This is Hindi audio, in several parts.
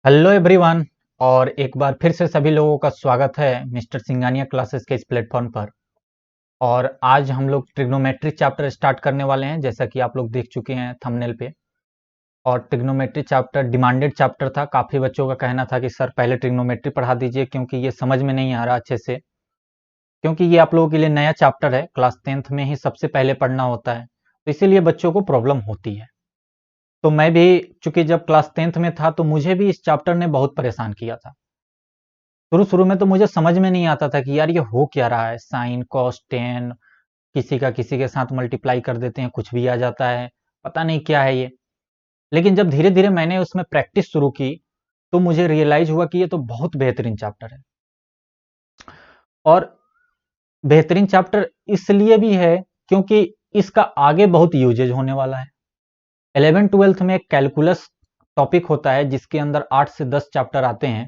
Hello everyone. और एक बार फिर से सभी लोगों का स्वागत है मिस्टर सिंगानिया क्लासेस के इस प्लेटफॉर्म पर। और आज हम लोग ट्रिग्नोमेट्री चैप्टर स्टार्ट करने वाले हैं, जैसा कि आप लोग देख चुके हैं थंबनेल पे। और ट्रिग्नोमेट्री चैप्टर डिमांडेड चैप्टर था। काफ़ी बच्चों का कहना था कि सर पहले ट्रिग्नोमेट्री पढ़ा दीजिए, क्योंकि ये समझ में नहीं आ रहा अच्छे से, क्योंकि ये आप लोगों के लिए नया चैप्टर है। क्लास 10th में ही सबसे पहले पढ़ना होता है, तो इसीलिए बच्चों को प्रॉब्लम होती है। तो मैं भी, चूंकि जब क्लास 10th में था तो मुझे भी इस चैप्टर ने बहुत परेशान किया था। शुरू-शुरू में तो मुझे समझ में नहीं आता था कि यार ये हो क्या रहा है। साइन, कॉस, टेन, किसी का किसी के साथ मल्टीप्लाई कर देते हैं, कुछ भी आ जाता है, पता नहीं क्या है ये। लेकिन जब धीरे-धीरे मैंने उसमें प्रैक्टिस शुरू की, तो मुझे रियलाइज़ हुआ कि ये तो बहुत बेहतरीन चैप्टर है। और बेहतरीन चैप्टर इसलिए भी है क्योंकि इसका आगे बहुत यूजेज होने वाला है। 11th-12th में एक कैलकुलस टॉपिक होता है जिसके अंदर 8 से 10 चैप्टर आते हैं,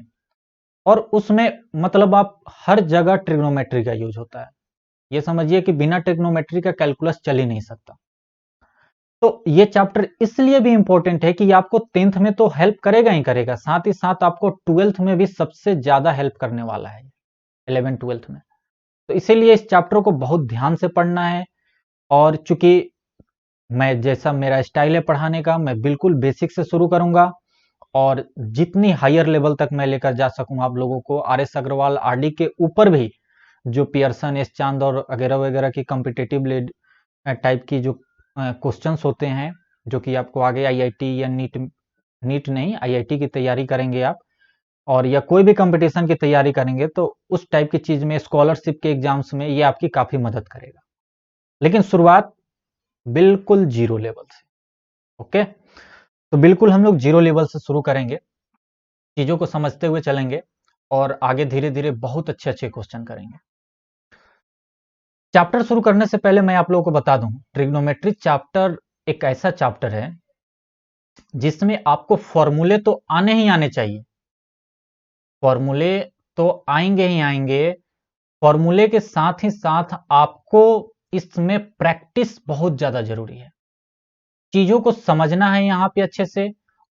और उसमें मतलब आप हर जगह ट्रिग्नोमेट्री का यूज होता है। ये समझिए कि बिना ट्रिग्नोमेट्री का कैलकुलस चल ही नहीं सकता। तो ये चैप्टर इसलिए भी इंपॉर्टेंट है कि आपको 10th में तो हेल्प करेगा ही करेगा, साथ ही साथ आपको 12th में भी सबसे ज्यादा हेल्प करने वाला है 11th-12th में। तो इसीलिए इस चैप्टर को बहुत ध्यान से पढ़ना है। और चूंकि मैं, जैसा मेरा स्टाइल है पढ़ाने का, मैं बिल्कुल बेसिक से शुरू करूंगा और जितनी हायर लेवल तक मैं लेकर जा सकूं आप लोगों को। आर एस अग्रवाल आरडी के ऊपर भी जो पियर्सन, एस चांद और वगैरह वगैरह की कॉम्पिटिटिव टाइप की जो क्वेश्चंस होते हैं, जो कि आपको आगे आईआईटी या नीट, नीट नहीं आईआईटी की तैयारी करेंगे आप, और या कोई भी कंपटीशन की तैयारी करेंगे, तो उस टाइप की चीज में, स्कॉलरशिप के एग्जाम्स में ये आपकी काफी मदद करेगा। लेकिन शुरुआत बिल्कुल जीरो लेवल से। ओके, तो बिल्कुल हम लोग जीरो लेवल से शुरू करेंगे, चीजों को समझते हुए चलेंगे और आगे धीरे धीरे बहुत अच्छे अच्छे क्वेश्चन करेंगे। चैप्टर शुरू करने से पहले मैं आप लोगों को बता दूं, ट्रिग्नोमेट्री चैप्टर एक ऐसा चैप्टर है जिसमें आपको फॉर्मूले तो आने ही आने चाहिए। फॉर्मूले तो आएंगे ही आएंगे। फॉर्मूले के साथ ही साथ आपको इसमें प्रैक्टिस बहुत ज्यादा जरूरी है। चीजों को समझना है यहाँ पे अच्छे से,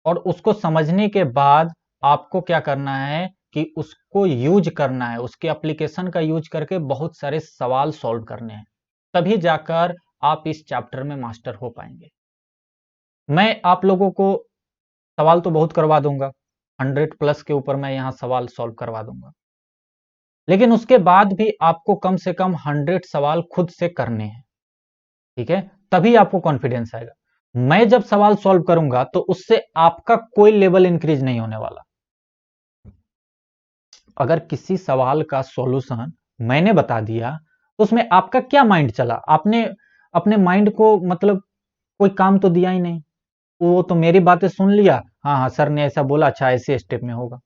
और उसको समझने के बाद आपको क्या करना है कि उसको यूज करना है, उसके एप्लीकेशन का यूज करके बहुत सारे सवाल सॉल्व करने हैं। तभी जाकर आप इस चैप्टर में मास्टर हो पाएंगे। मैं आप लोगों को सवाल तो बहुत करवा दूंगा, 100+ के ऊपर मैं यहाँ सवाल सॉल्व करवा दूंगा, लेकिन उसके बाद भी आपको कम से कम 100 सवाल खुद से करने हैं। ठीक है, तभी आपको कॉन्फिडेंस आएगा। मैं जब सवाल सॉल्व करूंगा तो उससे आपका कोई लेवल इंक्रीज नहीं होने वाला। अगर किसी सवाल का सॉल्यूशन मैंने बता दिया तो उसमें आपका क्या माइंड चला? आपने अपने माइंड को मतलब कोई काम तो दिया ही नहीं। वो तो मेरी बातें सुन लिया, हाँ हाँ सर ने ऐसा बोला, अच्छा ऐसे स्टेप में होगा।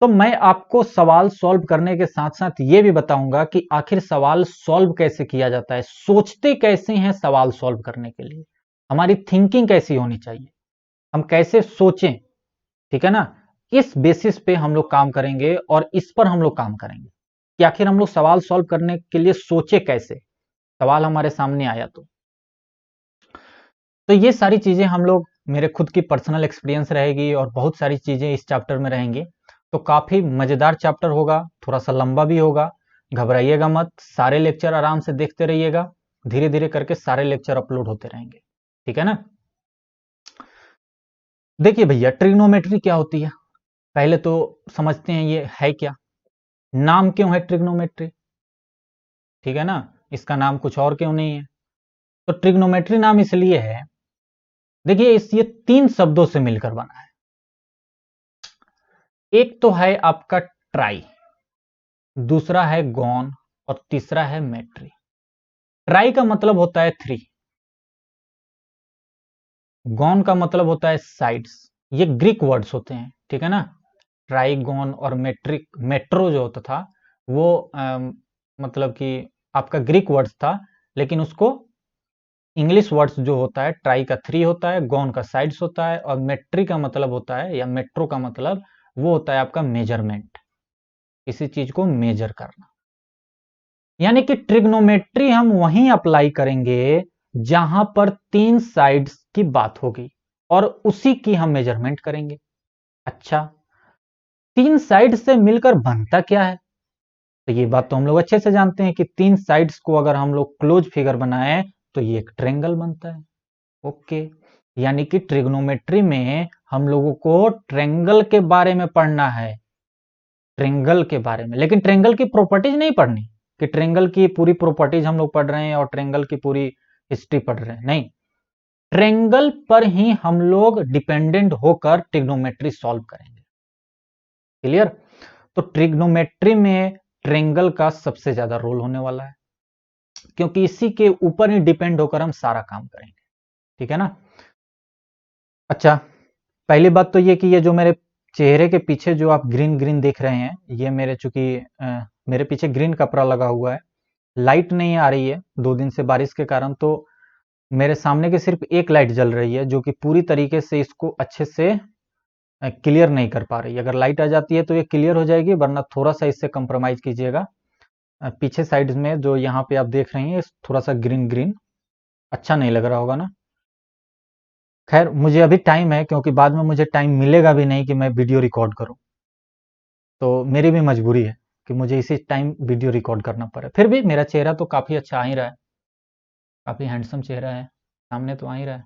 तो मैं आपको सवाल सॉल्व करने के साथ साथ ये भी बताऊंगा कि आखिर सवाल सॉल्व कैसे किया जाता है, सोचते कैसे हैं सवाल सॉल्व करने के लिए, हमारी थिंकिंग कैसी होनी चाहिए, हम कैसे सोचें। ठीक है ना? इस बेसिस पे हम लोग काम करेंगे और इस पर हम लोग काम करेंगे कि आखिर हम लोग सवाल सॉल्व करने के लिए सोचे कैसे, सवाल हमारे सामने आया तो ये सारी चीजें हम लोग, मेरे खुद की पर्सनल एक्सपीरियंस रहेगी और बहुत सारी चीजें इस चैप्टर में रहेंगी। तो काफी मजेदार चैप्टर होगा, थोड़ा सा लंबा भी होगा। घबराइएगा मत, सारे लेक्चर आराम से देखते रहिएगा, धीरे धीरे करके सारे लेक्चर अपलोड होते रहेंगे। ठीक है ना? देखिए भैया, ट्रिग्नोमेट्री क्या होती है पहले तो समझते हैं, ये है क्या, नाम क्यों है ट्रिग्नोमेट्री। ठीक है ना? इसका नाम कुछ और क्यों नहीं है? तो ट्रिग्नोमेट्री नाम इसलिए है, देखिए इस ये 3 शब्दों से मिलकर बना है। एक तो है आपका ट्राई, दूसरा है गॉन, और तीसरा है मेट्री। ट्राई का मतलब होता है 3, गॉन का मतलब होता है साइड्स। ये ग्रीक वर्ड्स होते हैं, ठीक है ना? ट्राई, गॉन और मेट्रिक, मेट्रो जो होता था वो मतलब कि आपका ग्रीक वर्ड्स था, लेकिन उसको इंग्लिश वर्ड्स जो होता है, ट्राई का 3 होता है, गॉन का साइड्स होता है, और मेट्री का मतलब होता है, या मेट्रो का मतलब वो होता है आपका मेजरमेंट, किसी चीज को मेजर करना। यानी कि ट्रिग्नोमेट्री हम वहीं अप्लाई करेंगे जहां पर 3 साइड्स की बात होगी, और उसी की हम मेजरमेंट करेंगे। अच्छा, 3 साइड से मिलकर बनता क्या है? तो ये बात तो हम लोग अच्छे से जानते हैं कि 3 साइड्स को अगर हम लोग क्लोज फिगर बनाएं तो ये एक ट्रेंगल बनता है। ओके, यानी कि ट्रिग्नोमेट्री में हम लोगों को ट्रेंगल के बारे में पढ़ना है, ट्रेंगल के बारे में, लेकिन ट्रेंगल की प्रॉपर्टीज नहीं पढ़नी कि ट्रेंगल की पूरी प्रॉपर्टीज हम लोग पढ़ रहे हैं और ट्रेंगल की पूरी हिस्ट्री पढ़ रहे हैं, नहीं, ट्रेंगल पर ही हम लोग डिपेंडेंट होकर ट्रिग्नोमेट्री सॉल्व करेंगे। क्लियर? तो ट्रिग्नोमेट्री में ट्रेंगल का सबसे ज्यादा रोल होने वाला है, क्योंकि इसी के ऊपर ही डिपेंड होकर हम सारा काम करेंगे। ठीक है ना? अच्छा, पहली बात तो ये कि ये जो मेरे चेहरे के पीछे जो आप ग्रीन ग्रीन देख रहे हैं, ये मेरे चूंकि मेरे पीछे ग्रीन कपड़ा लगा हुआ है, लाइट नहीं आ रही है 2 दिन से बारिश के कारण, तो मेरे सामने की सिर्फ एक लाइट जल रही है जो कि पूरी तरीके से इसको अच्छे से क्लियर नहीं कर पा रही है। अगर लाइट आ जाती है तो ये क्लियर हो जाएगी, वरना थोड़ा सा इससे कंप्रोमाइज कीजिएगा। पीछे साइड में जो यहाँ पे आप देख रहे हैं थोड़ा सा ग्रीन ग्रीन अच्छा नहीं लग रहा होगा ना? खैर, मुझे अभी टाइम है, क्योंकि बाद में मुझे टाइम मिलेगा भी नहीं कि मैं वीडियो रिकॉर्ड करूं, तो मेरी भी मजबूरी है कि मुझे इसी टाइम वीडियो रिकॉर्ड करना पड़े। फिर भी मेरा चेहरा तो काफ़ी अच्छा आ ही रहा है, काफ़ी हैंडसम चेहरा है, सामने तो आ ही रहा है।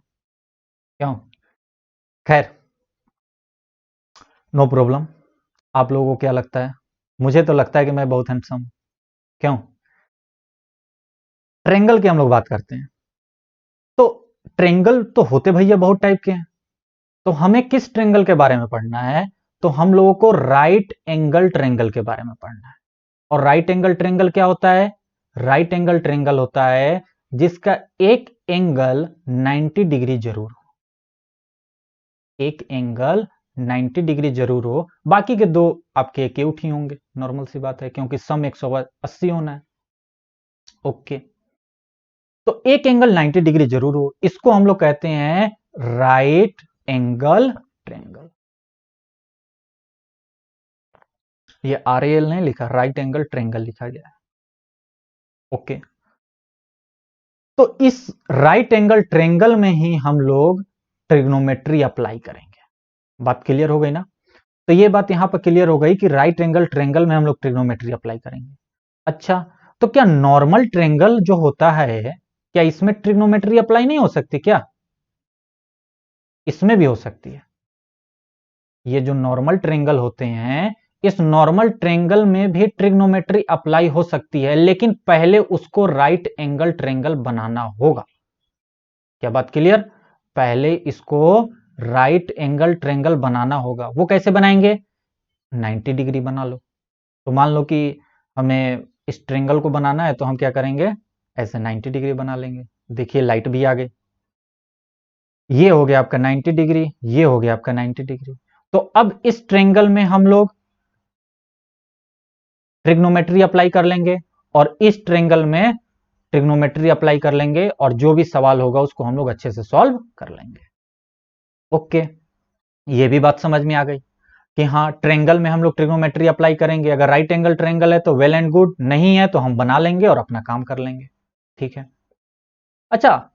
क्यों? खैर, नो प्रॉब्लम। आप लोगों को क्या लगता है? मुझे तो लगता है कि मैं बहुत हैंडसम हूं। क्यों? ट्रेंगल की हम लोग बात करते हैं, तो ट्रेंगल तो होते भैया बहुत टाइप के हैं, तो हमें किस ट्रेंगल के बारे में पढ़ना है? तो हम लोगों को राइट एंगल ट्रेंगल के बारे में पढ़ना है। और राइट एंगल ट्रेंगल क्या होता है? राइट एंगल ट्रेंगल होता है जिसका एक एंगल 90 डिग्री जरूर हो, एक एंगल 90 डिग्री जरूर हो, बाकी के दो आपके एक उठी होंगे, नॉर्मल सी बात है, क्योंकि सम 180 होना है। ओके, तो एक एंगल 90 डिग्री जरूर हो, इसको हम लोग कहते हैं राइट एंगल ट्रेंगल। ये RAL नहीं लिखा, राइट एंगल ट्रेंगल लिखा गया है। ओके, तो इस राइट एंगल ट्रेंगल में ही हम लोग ट्रिग्नोमेट्री अप्लाई करेंगे। बात क्लियर हो गई ना? तो ये बात यहां पर क्लियर हो गई कि राइट एंगल ट्रेंगल में हम लोग ट्रिग्नोमेट्री अप्लाई करेंगे। अच्छा, तो क्या नॉर्मल ट्रेंगल जो होता है, क्या इसमें ट्रिग्नोमेट्री अप्लाई नहीं हो सकती क्या? इसमें भी हो सकती है। ये जो नॉर्मल ट्रेंगल होते हैं, इस नॉर्मल ट्रेंगल में भी ट्रिग्नोमेट्री अप्लाई हो सकती है, लेकिन पहले उसको राइट एंगल ट्रेंगल बनाना होगा। क्या बात क्लियर? पहले इसको राइट एंगल ट्रेंगल बनाना होगा। वो कैसे बनाएंगे? 90 डिग्री बना लो। तो मान लो कि हमें इस ट्रेंगल को बनाना है, तो हम क्या करेंगे? ऐसे 90 डिग्री बना लेंगे। देखिए लाइट भी आ गई, ये हो गया आपका 90 डिग्री, ये हो गया आपका 90 डिग्री। तो अब इस ट्रेंगल में हम लोग ट्रिग्नोमेट्री अप्लाई कर लेंगे, और इस ट्रेंगल में ट्रिग्नोमेट्री अप्लाई कर लेंगे, और जो भी सवाल होगा उसको हम लोग अच्छे से सॉल्व कर लेंगे। ओके, ये भी बात समझ में आ गई कि हाँ, ट्रेंगल में हम लोग ट्रिग्नोमेट्री अप्लाई करेंगे। अगर राइट एंगल ट्रेंगल है तो वेल एंड गुड, नहीं है तो हम बना लेंगे और अपना काम कर लेंगे। ठीक है। अच्छा,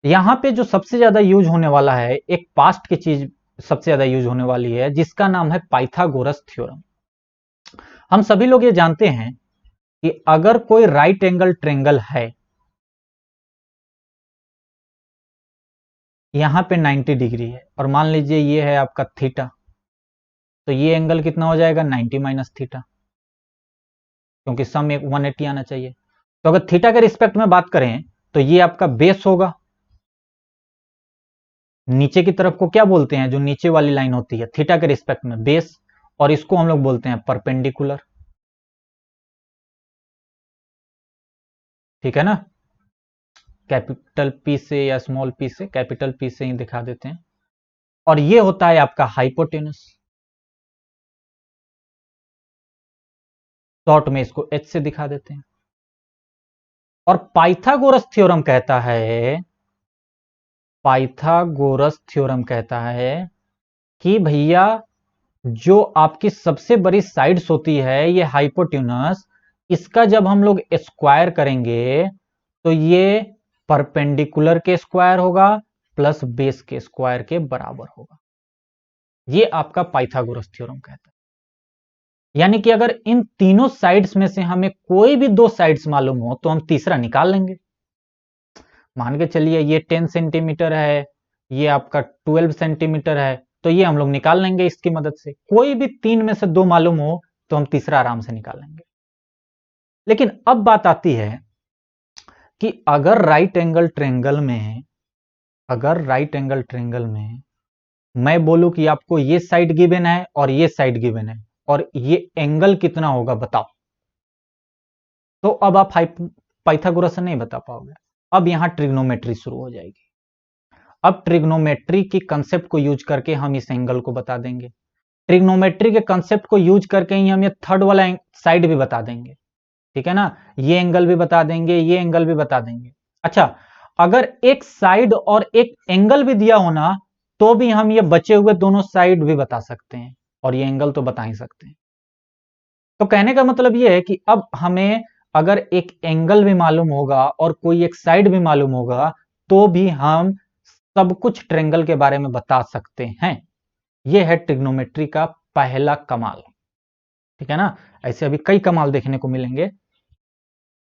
यहां पे जो सबसे ज्यादा यूज होने वाला है, एक पास्ट की चीज सबसे ज्यादा यूज होने वाली है, जिसका नाम है पाइथागोरस थ्योरम। हम सभी लोग ये जानते हैं कि अगर कोई राइट एंगल ट्रेंगल है, यहां पे 90 डिग्री है, और मान लीजिए ये है आपका थीटा, तो ये एंगल कितना हो जाएगा? 90 माइनस थीटा, क्योंकि सम 180 आना चाहिए। तो अगर थीटा के रिस्पेक्ट में बात करें तो ये आपका बेस होगा। नीचे की तरफ को क्या बोलते हैं? जो नीचे वाली लाइन होती है थीटा के रिस्पेक्ट में, बेस, और इसको हम लोग बोलते हैं परपेंडिकुलर। ठीक है ना? कैपिटल पी से या स्मॉल पी से, कैपिटल पी से ही दिखा देते हैं। और ये होता है आपका हाइपोटेनस, शॉर्ट में इसको एच से दिखा देते हैं। और पाइथागोरस थ्योरम कहता है, पाइथागोरस थ्योरम कहता है कि भैया, जो आपकी सबसे बड़ी साइड्स होती है ये हाइपोटेनस, इसका जब हम लोग स्क्वायर करेंगे तो ये परपेंडिकुलर के स्क्वायर होगा प्लस बेस के स्क्वायर के बराबर होगा। ये आपका पाइथागोरस थ्योरम कहता है। यानी कि अगर इन तीनों साइड्स में से हमें कोई भी दो साइड्स मालूम हो तो हम तीसरा निकाल लेंगे। मान के चलिए ये 10 सेंटीमीटर है, ये आपका 12 सेंटीमीटर है, तो ये हम लोग निकाल लेंगे इसकी मदद से। कोई भी तीन में से दो मालूम हो तो हम तीसरा आराम से निकाल लेंगे। लेकिन अब बात आती है कि अगर राइट एंगल ट्रायंगल में मैं बोलूं कि आपको ये साइड गिवन है और ये साइड गिवन है और ये एंगल कितना होगा बताओ, तो अब आप पाइथागोरस से नहीं बता पाओगे। अब यहां ट्रिग्नोमेट्री शुरू हो जाएगी। अब ट्रिग्नोमेट्री की कंसेप्ट को यूज करके हम इस एंगल को बता देंगे। ट्रिग्नोमेट्री के कंसेप्ट को यूज करके ही हम ये थर्ड वाला साइड भी बता देंगे, ठीक है ना। ये एंगल भी बता देंगे, ये एंगल भी बता देंगे। अच्छा, अगर एक साइड और एक एंगल भी दिया होना तो भी हम ये बचे हुए दोनों साइड भी बता सकते हैं और ये एंगल तो बता ही सकते हैं। तो कहने का मतलब ये है कि अब हमें अगर एक एंगल भी मालूम होगा और कोई एक साइड भी मालूम होगा तो भी हम सब कुछ ट्रायंगल के बारे में बता सकते हैं। यह है ट्रिग्नोमेट्री का पहला कमाल, ठीक है ना। ऐसे अभी कई कमाल देखने को मिलेंगे,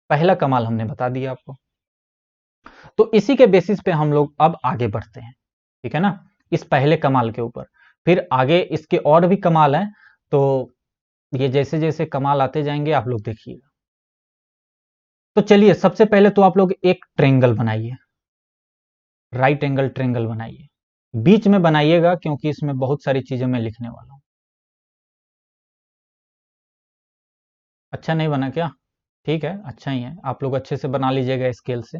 पहला कमाल हमने बता दिया आपको। तो इसी के बेसिस पे हम लोग अब आगे बढ़ते हैं, ठीक है ना, इस पहले कमाल के ऊपर। फिर आगे इसके और भी कमाल हैं, तो ये जैसे जैसे कमाल आते जाएंगे आप लोग देखिएगा। तो चलिए सबसे पहले तो आप लोग एक ट्रायंगल बनाइए, राइट एंगल ट्रायंगल बनाइए। बीच में बनाइएगा क्योंकि इसमें बहुत सारी चीजें मैं लिखने वाला हूं। अच्छा नहीं बना क्या? ठीक है, अच्छा ही है, आप लोग अच्छे से बना लीजिएगा स्केल से।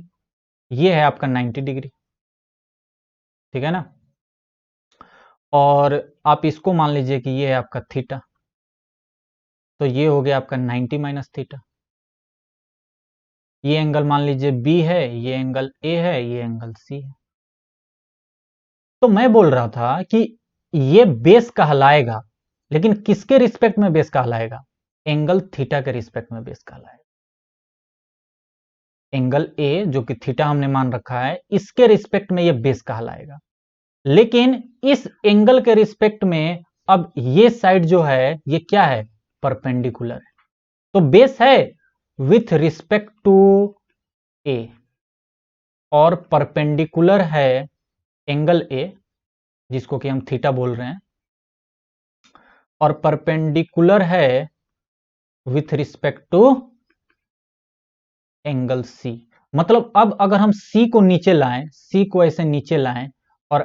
ये है आपका 90 डिग्री, ठीक है ना। और आप इसको मान लीजिए कि ये है आपका थीटा, तो ये हो गया आपका 90 माइनस थीटा। ये एंगल मान लीजिए बी है, ये एंगल ए है, ये एंगल सी है। तो मैं बोल रहा था कि ये बेस कहलाएगा, लेकिन किसके रिस्पेक्ट में बेस कहलाएगा? एंगल थीटा के रिस्पेक्ट में बेस कहलाएगा। एंगल ए जो कि थीटा हमने मान रखा है, इसके रिस्पेक्ट में ये बेस कहलाएगा। लेकिन इस एंगल के रिस्पेक्ट में अब ये साइड जो है ये क्या है? परपेंडिकुलर है। तो बेस है विथ रिस्पेक्ट टू ए और परपेंडिकुलर है एंगल ए जिसको कि हम थीटा बोल रहे हैं, और परपेंडिकुलर है with respect to angle C. मतलब अब अगर हम सी को नीचे लाएं, सी को ऐसे नीचे लाएं और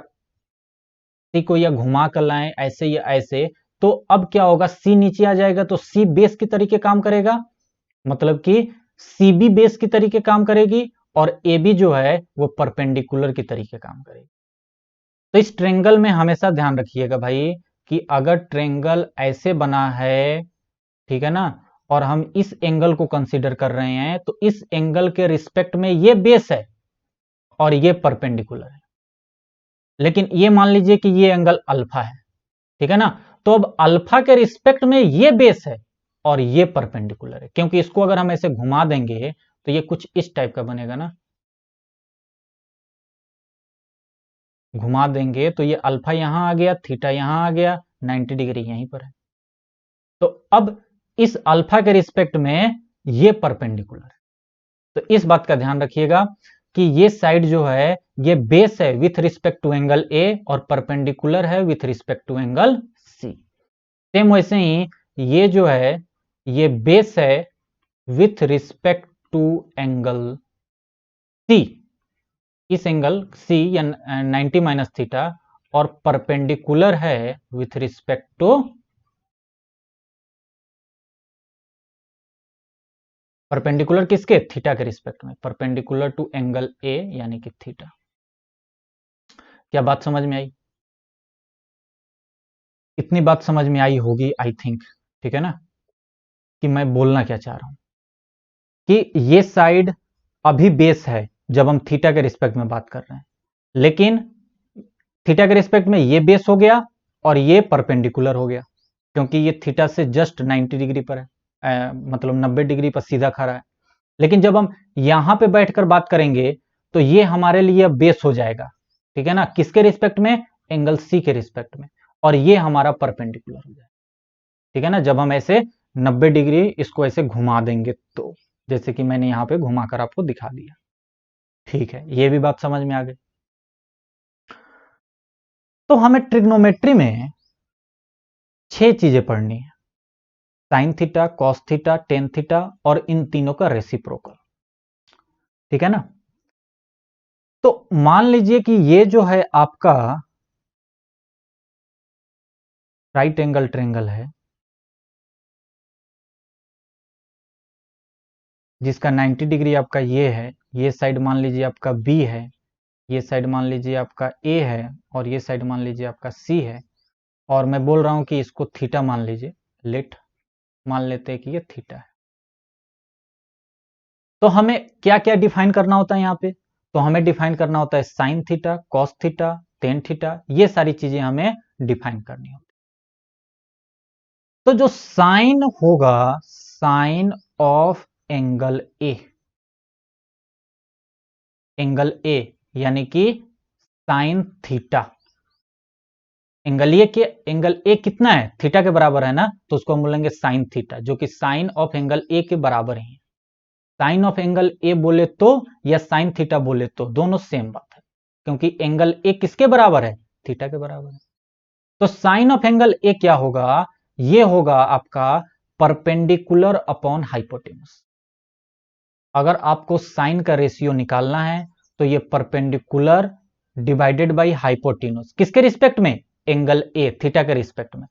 सी को या घुमा कर लाएं ऐसे या ऐसे, तो अब क्या होगा? सी नीचे आ जाएगा तो सी बेस की तरीके काम करेगा, मतलब कि सी बी बेस की तरीके काम करेगी और ए बी जो है वो परपेंडिकुलर की तरीके काम करेगी। तो इस ट्रेंगल में हमेशा ध्यान रखिएगा भाई कि अगर ट्रेंगल ऐसे बना है, ठीक है ना, और हम इस एंगल को कंसीडर कर रहे हैं तो इस एंगल के रिस्पेक्ट में ये बेस है और ये परपेंडिकुलर है। लेकिन ये मान लीजिए कि ये एंगल अल्फा है, ठीक है ना, तो अब अल्फा के रिस्पेक्ट में ये बेस है और ये परपेंडिकुलर है, क्योंकि इसको अगर हम ऐसे घुमा देंगे तो ये कुछ इस टाइप का बनेगा ना। घुमा देंगे तो ये अल्फा यहां आ गया, थीटा यहां आ गया, 90 डिग्री यहीं पर है। तो अब इस अल्फा के रिस्पेक्ट में ये परपेंडिकुलर है। तो इस बात का ध्यान रखिएगा कि ये साइड जो है ये बेस है with respect to angle A और परपेंडिकुलर है with respect to angle C. Same वैसे ही ये जो है ये बेस है with respect to angle C, इस एंगल सी या 90 माइनस थीटा, और परपेंडिकुलर है विथ रिस्पेक्ट टू परपेंडिकुलर किसके? थीटा के रिस्पेक्ट में, परपेंडिकुलर टू एंगल ए यानी कि थीटा। क्या बात समझ में आई? इतनी बात समझ में आई होगी आई थिंक, ठीक है ना, कि मैं बोलना क्या चाह रहा हूं कि ये साइड अभी बेस है जब हम थीटा के रिस्पेक्ट में बात कर रहे हैं, लेकिन थीटा के रिस्पेक्ट में ये बेस हो गया और ये परपेंडिकुलर हो गया क्योंकि ये थीटा से जस्ट 90 डिग्री पर है, मतलब 90 डिग्री पर सीधा खड़ा है। लेकिन जब हम यहां पे बैठकर बात करेंगे तो ये हमारे लिए बेस हो जाएगा, ठीक है ना, किसके रिस्पेक्ट में? एंगल सी के रिस्पेक्ट में। और ये हमारा परपेंडिकुलर हो जाएगा। ठीक है ना, जब हम ऐसे 90 डिग्री इसको ऐसे घुमा देंगे तो, जैसे कि मैंने यहां पे घुमाकर आपको दिखा दिया। ठीक है, ये भी बात समझ में आ गई। तो हमें ट्रिग्नोमेट्री में 6 चीजें पढ़नी है, sine theta, cos theta, tan theta और इन तीनों का रेसिप्रोकल। ठीक है ना। तो मान लीजिए कि ये जो है आपका राइट एंगल ट्रायंगल है, जिसका 90 डिग्री आपका ये है, ये साइड मान लीजिए आपका बी है, ये साइड मान लीजिए आपका ए है, और ये साइड मान लीजिए आपका सी है, और मैं बोल रहा हूं कि इसको थीटा मान लीजिए, लेट मान लेते हैं कि ये थीटा है। तो हमें क्या क्या डिफाइन करना होता है यहां पे? तो हमें डिफाइन करना होता है sine theta, cos theta, tan theta, ये सारी चीजें हमें डिफाइन करनी होती। तो जो साइन होगा, sine of angle A, angle A यानी कि साइन थीटा, एंगल ए कितना है, थीटा के बराबर है ना, तो उसको हम बोलेंगे साइन थीटा, जो कि साइन ऑफ एंगल ए के बराबर है। साइन ऑफ एंगल ए बोले तो या साइन थीटा बोले तो दोनों सेम बात है, क्योंकि एंगल ए किसके बराबर है, थीटा के बराबर है। तो साइन ऑफ एंगल ए क्या होगा, ये होगा आपका परपेंडिकुलर अपॉन हाइपोटेन्यूज। अगर आपको साइन का रेशियो निकालना है तो ये परपेंडिकुलर डिवाइडेड बाई हाइपोटेन्यूज, किसके रिस्पेक्ट में, एंगल ए, थीटा के रिस्पेक्ट में।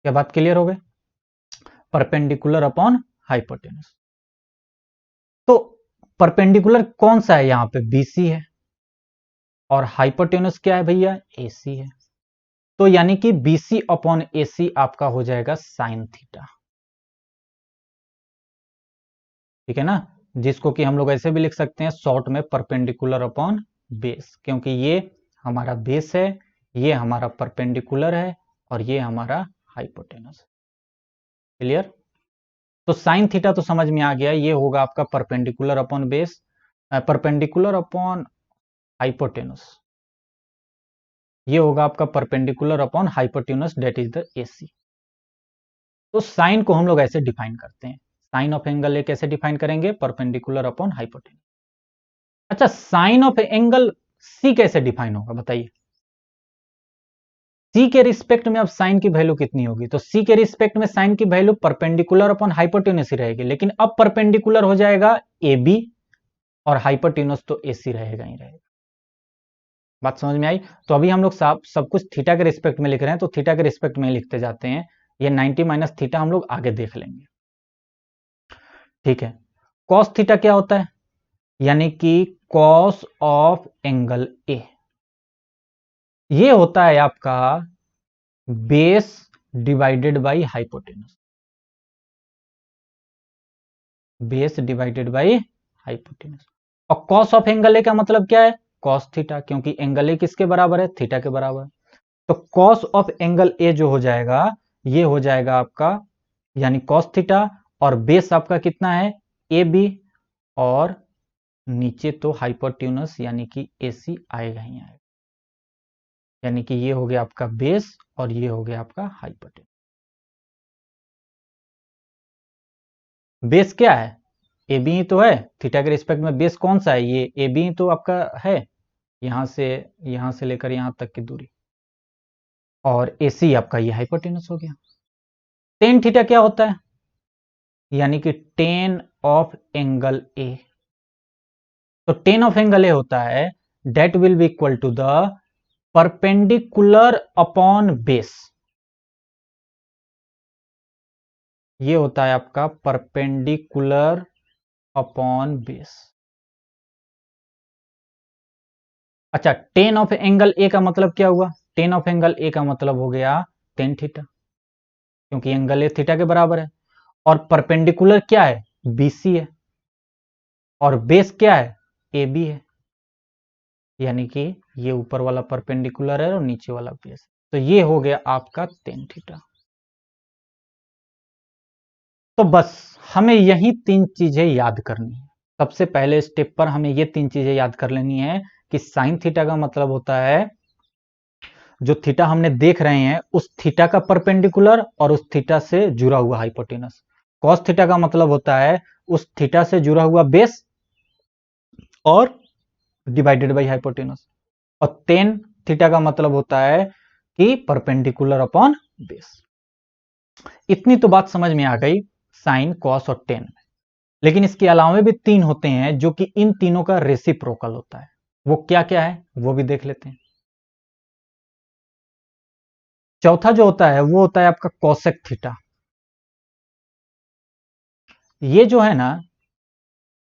क्या बात क्लियर हो गई? Perpendicular upon hypotenuse. तो परपेंडिकुलर कौन सा है, यहां पे बीसी है, और हाइपोटेन्यूज क्या है भैया, एसी है। तो यानी कि बीसी अपॉन एसी आपका हो जाएगा साइन थीटा। ठीक है ना, जिसको कि हम लोग ऐसे भी लिख सकते हैं शॉर्ट में, परपेंडिकुलर अपॉन बेस, क्योंकि ये हमारा बेस है, ये हमारा परपेंडिकुलर है, और ये हमारा हाइपोटेन्यूज। क्लियर? तो साइन थीटा तो समझ में आ गया, ये होगा आपका perpendicular upon base, perpendicular upon hypotenuse, ये होगा आपका perpendicular upon hypotenuse, that is the AC. तो साइन को हम लोग ऐसे डिफाइन करते हैं, साइन ऑफ एंगल ए कैसे डिफाइन करेंगे, परपेंडिकुलर अपॉन हाइपोटेन्यूज। अच्छा, साइन ऑफ एंगल सी कैसे डिफाइन होगा बताइए। सी के रिस्पेक्ट में अब साइन की वैल्यू कितनी होगी, तो सी के रिस्पेक्ट में साइन की वैल्यू परपेंडिकुलर अपॉन हाइपोटेन्यूज ही रहेगी, लेकिन अब परपेंडिकुलर हो जाएगा ए बी, और हाइपोटेन्यूज तो एसी रहेगा ही रहेगा। बात समझ में आई? तो अभी हम लोग सब कुछ थीटा के रिस्पेक्ट में लिख रहे हैं, तो थीटा के रिस्पेक्ट में लिखते जाते हैं, ये 90 माइनस थीटा हम लोग आगे देख लेंगे। ठीक है, कॉस थीटा क्या होता है, यानी कि कॉस ऑफ एंगल ए, ये होता है आपका base divided by hypotenuse, base divided by hypotenuse. और कॉस ऑफ एंगल ए का मतलब क्या है, कॉस थीटा, क्योंकि एंगल ए किसके बराबर है, थीटा के बराबर। तो कॉस ऑफ एंगल ए जो हो जाएगा, ये हो जाएगा आपका यानी कॉस थीटा, और बेस आपका कितना है, ए बी, और नीचे तो हाइपोटेन्यूज यानी कि एसी आएगा ही आएगा, यानी कि ये हो गया आपका बेस, और ये हो गया आपका हाइपोटेन्यूज। बेस क्या है, ए बी ही तो है, थीटा के रिस्पेक्ट में बेस कौन सा है, ये ए बी ही तो आपका है, यहां से लेकर यहां तक की दूरी, और एसी आपका ये हाइपोटेन्यूज हो गया। टेन थीटा क्या होता है, यानी कि टेन ऑफ एंगल ए। तो टेन ऑफ एंगल ए होता है that will be equal to the perpendicular upon base, ये होता है आपका परपेंडिकुलर अपॉन बेस। अच्छा, टेन ऑफ एंगल ए का मतलब क्या हुआ, टेन ऑफ एंगल ए का मतलब हो गया टेन थीटा, क्योंकि एंगल ए थीटा के बराबर है, और परपेंडिकुलर क्या है, बीसी है, और बेस क्या है, ए बी है, यानी कि ये ऊपर वाला परपेंडिकुलर है और नीचे वाला बेस। तो ये हो गया आपका tan थीटा। तो बस हमें यही 3 चीजें याद करनी है। सबसे पहले स्टेप पर हमें ये 3 चीजें याद कर लेनी है कि साइन थीटा का मतलब होता है जो थीटा हमने देख रहे हैं उस थीटा का परपेंडिकुलर और उस थीटा से जुड़ा हुआ हाइपोटेनस। कॉस थीटा का मतलब होता है उस थीटा से जुड़ा हुआ बेस और डिवाइडेड बाई हाइपोटेनस। और टेन थीटा का मतलब होता है कि परपेंडिकुलर अपॉन बेस। इतनी तो बात समझ में आ गई साइन, कॉस और टेन में। लेकिन इसके अलावा भी 3 होते हैं जो कि इन तीनों का रेसिप्रोकल होता है। वो क्या क्या है वो भी देख लेते हैं। चौथा जो होता है वो होता है आपका कोसेक थीटा। ये जो है ना,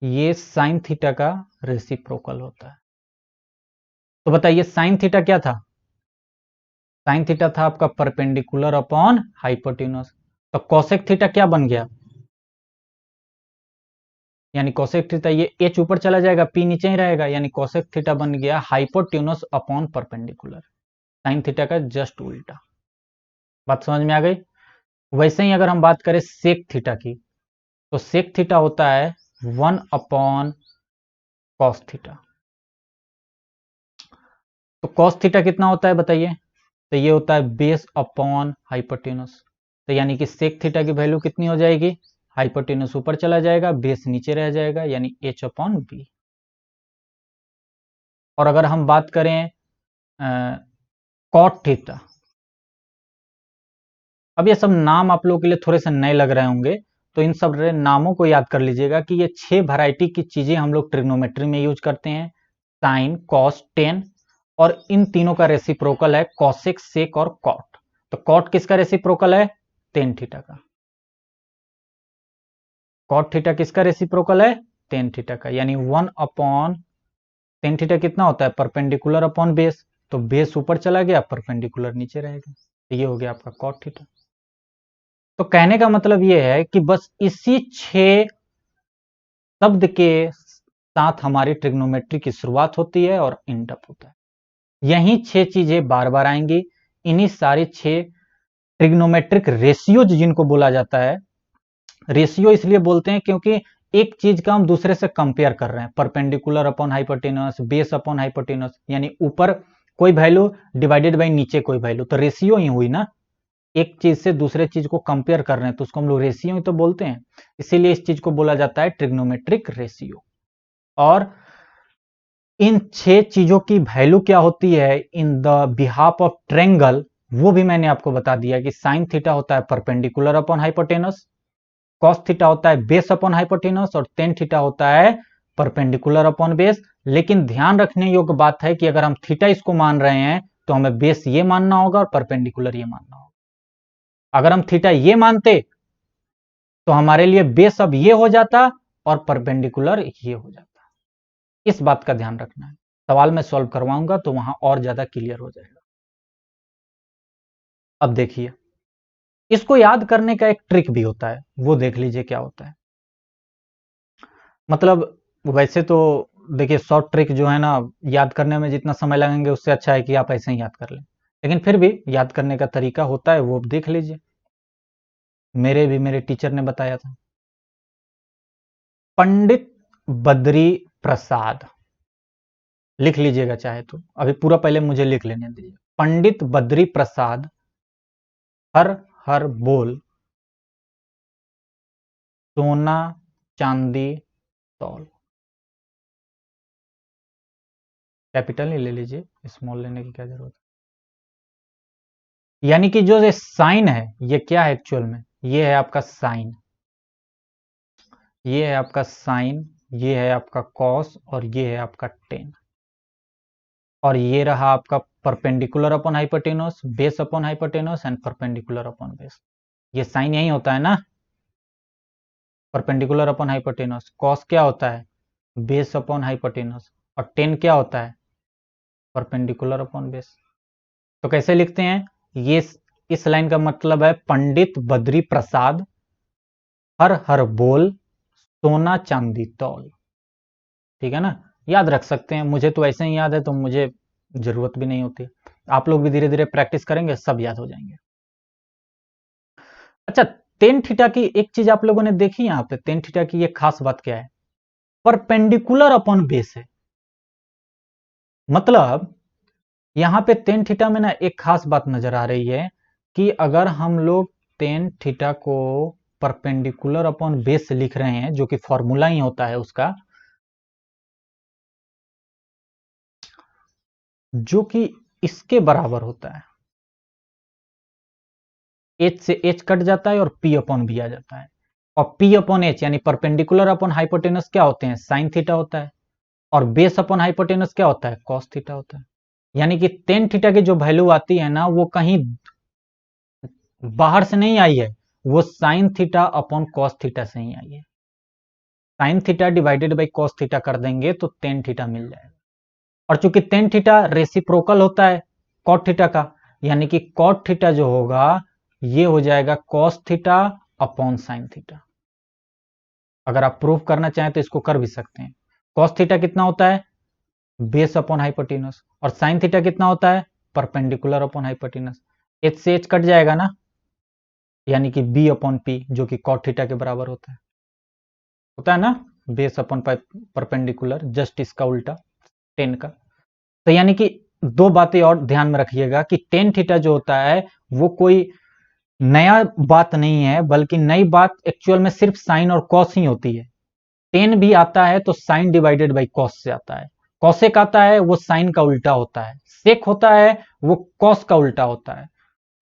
ये साइन थीटा का रेसिप्रोकल होता है। तो बताइए साइन थीटा क्या था? साइन थीटा था आपका परपेंडिकुलर अपॉन हाइपोटेन्यूज। तो कोसेक थीटा क्या बन गया? यानी कोसेक थीटा, ये एच ऊपर चला जाएगा, पी नीचे ही रहेगा, यानी कोसेक थीटा बन गया hypotenuse upon perpendicular. Sine theta का जस्ट उल्टा। बात समझ में आ गई? वैसे ही अगर हम बात करें सेक थीटा की, तो सेक थीटा होता है 1 अपॉन कॉस थीटा। तो कॉस थीटा कितना होता है बताइए? तो ये होता है बेस अपॉन हाइपोटेन्यूज। तो यानी कि सेक थीटा की वैल्यू कितनी हो जाएगी? हाइपोटेन्यूज ऊपर चला जाएगा, बेस नीचे रह जाएगा, यानी एच अपॉन बी। और अगर हम बात करें कॉट थीटा, अब ये सब नाम आप लोगों के लिए थोड़े से नए लग रहे होंगे, तो इन सब नामों को याद कर लीजिएगा कि ये 6 वैरायटी की चीजें हम लोग ट्रिग्नोमेट्री में यूज करते हैं। साइन, कॉस, टेन, और इन तीनों का रेसिप्रोकल है कॉसेक, सेक और कॉट। तो कॉट किसका रेसिप्रोकल है? टेन थीटा का। कॉट थीटा किसका रेसिप्रोकल है? टेन थीटा का। यानी 1 अपॉन टेन थीटा कितना होता है? Perpendicular upon base. तो बेस ऊपर चला गया, परपेंडिकुलर नीचे रहेगा। तो ये हो गया आपका कॉट थीटा। तो कहने का मतलब ये है कि बस इसी 6 शब्द के साथ हमारी ट्रिग्नोमेट्री की शुरुआत होती है और एंड अप होता है। यही 6 चीजें बार बार आएंगी। इन्हीं सारी 6 ट्रिग्नोमेट्रिक रेशियोज जिनको बोला जाता है। रेशियो इसलिए बोलते हैं क्योंकि एक चीज का हम दूसरे से कंपेयर कर रहे हैं। Perpendicular upon hypotenuse, base upon hypotenuse, यानी ऊपर कोई वैल्यू डिवाइडेड बाई नीचे कोई वैल्यू, तो रेशियो ही हुई ना। एक चीज से दूसरे चीज को कंपेयर कर रहे हैं तो उसको हम लोग रेशियो ही तो बोलते हैं। इसीलिए इस चीज को बोला जाता है ट्रिग्नोमेट्रिक रेशियो। और इन 6 चीजों की वैल्यू क्या होती है in the behalf of triangle, वो भी मैंने आपको बता दिया कि साइन थीटा होता है perpendicular upon hypotenuse, cos theta होता है बेस अपॉन हाइपोटेनस, और टेन थीटा होता है परपेंडिकुलर अपॉन बेस। लेकिन ध्यान रखने योग्य बात है कि अगर हम थीटा इसको मान रहे हैं तो हमें बेस ये मानना होगा और परपेंडिकुलर ये मानना होगा। अगर हम थीटा ये मानते तो हमारे लिए बेस अब ये हो जाता और परपेंडिकुलर ये हो जाता। इस बात का ध्यान रखना है। सवाल मैं सॉल्व करवाऊंगा तो वहां और ज्यादा क्लियर हो जाएगा। अब देखिए, इसको याद करने का एक ट्रिक भी होता है, वो देख लीजिए क्या होता है। मतलब वैसे तो देखिए, शॉर्ट ट्रिक जो है ना, याद करने में जितना समय लगेंगे उससे अच्छा है कि आप ऐसे ही याद कर लें। लेकिन फिर भी याद करने का तरीका होता है, वो देख लीजिए। मेरे टीचर ने बताया था। पंडित बद्री प्रसाद, लिख लीजिएगा चाहे तो, अभी पूरा पहले मुझे लिख लेने दीजिए। पंडित बद्री प्रसाद हर हर बोल, सोना चांदी तौल। कैपिटल ही ले लीजिए, स्मॉल लेने की क्या जरूरत है। यानी कि जो ये साइन है, ये क्या है एक्चुअल में? ये है आपका साइन, ये है आपका साइन, ये है आपका कॉस, और ये है आपका टेन। और ये रहा आपका perpendicular upon hypotenuse, base upon hypotenuse and perpendicular upon base. ये साइन यही होता है ना, परपेंडिकुलर अपॉन हाइपोटेनस। कॉस क्या होता है? Base upon hypotenuse. और टेन क्या होता है? Perpendicular upon base. तो कैसे लिखते हैं ये? इस लाइन का मतलब है पंडित बद्री प्रसाद हर हर बोल, सोना चांदी तौल। ठीक है ना, याद रख सकते हैं। मुझे तो ऐसे ही याद है तो मुझे जरूरत भी नहीं होती। आप लोग भी धीरे धीरे प्रैक्टिस करेंगे, सब याद हो जाएंगे। अच्छा, टेन थीटा की एक चीज आप लोगों ने देखी यहां पे, टेन थीटा की एक खास बात क्या है, परपेंडिकुलर अपॉन बेस है। मतलब यहां पे टेन थीटा में ना एक खास बात नजर आ रही है कि अगर हम लोग टेन थीटा को परपेंडिकुलर अपॉन बेस से लिख रहे हैं, जो कि फॉर्मूला ही होता है उसका, जो कि इसके बराबर होता है, एच से एच कट जाता है और पी अपॉन बी आ जाता है, और पी अपॉन एच यानी परपेंडिकुलर अपॉन हाइपोटेनस क्या होते हैं, साइन थीटा होता है, और बेस अपॉन हाइपोटेनस क्या होता है, कॉस थीटा होता है। यानी कि टेन थीटा की जो वैल्यू आती है ना, वो कहीं बाहर से नहीं आई है, वो sine theta upon cos theta से ही आई है। Sine theta divided by cos theta कर देंगे तो टेन थीटा मिल जाएगा। और चूंकि टेन थीटा रेसिप्रोकल होता है कॉट थीटा का, यानी कि कॉट थीटा जो होगा ये हो जाएगा cos theta upon sine theta. अगर आप प्रूफ करना चाहें तो इसको कर भी सकते हैं। कॉस थीटा कितना होता है, बेस अपॉन हाइपोटेनस, और साइन थीटा कितना होता है, परपेंडिकुलर अपॉन हाइपोटेनस। एच से एच कट जाएगा ना, यानी कि बी अपॉन पी, जो कि कॉट थीटा के बराबर होता है ना, बेस अपॉन परपेंडिकुलर, जस्ट इसका उल्टा टेन का। तो यानी कि दो बातें और ध्यान में रखिएगा कि टेन थीटा जो होता है वो कोई नया बात नहीं है, बल्कि नई बात एक्चुअल में सिर्फ साइन और कॉस ही होती है। टेन भी आता है तो साइन डिवाइडेड बाई कॉस से आता है, कॉसेक आता है वो साइन का उल्टा होता है, सेक होता है वो कॉस का उल्टा होता है,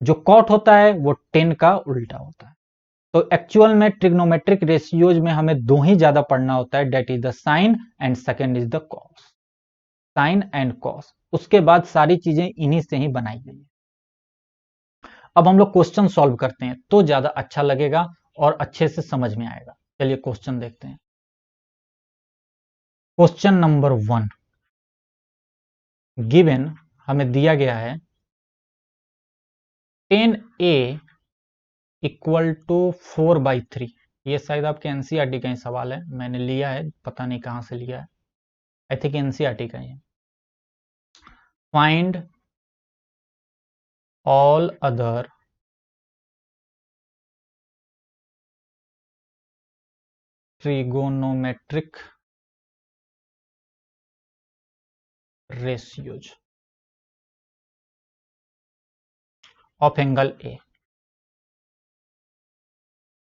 जो कॉट होता है वो टेन का उल्टा होता है। तो एक्चुअल में ट्रिग्नोमेट्रिक रेशियोज में हमें दो ही ज्यादा पढ़ना होता है, that is the sine and second is the cos. Sine and cos, उसके बाद सारी चीजें इन्हीं से ही बनाई गई है। अब हम लोग क्वेश्चन सॉल्व करते हैं तो ज्यादा अच्छा लगेगा और अच्छे से समझ में आएगा। चलिए क्वेश्चन देखते हैं। क्वेश्चन नंबर 1, गिवन हमें दिया गया है 10a इक्वल टू 4/3। ये शायद आपके एनसीईआरटी का ही सवाल है, मैंने लिया है, पता नहीं कहां से लिया है, आई थिंक एनसीईआरटी का ही है। Find all other trigonometric ratios of angle A.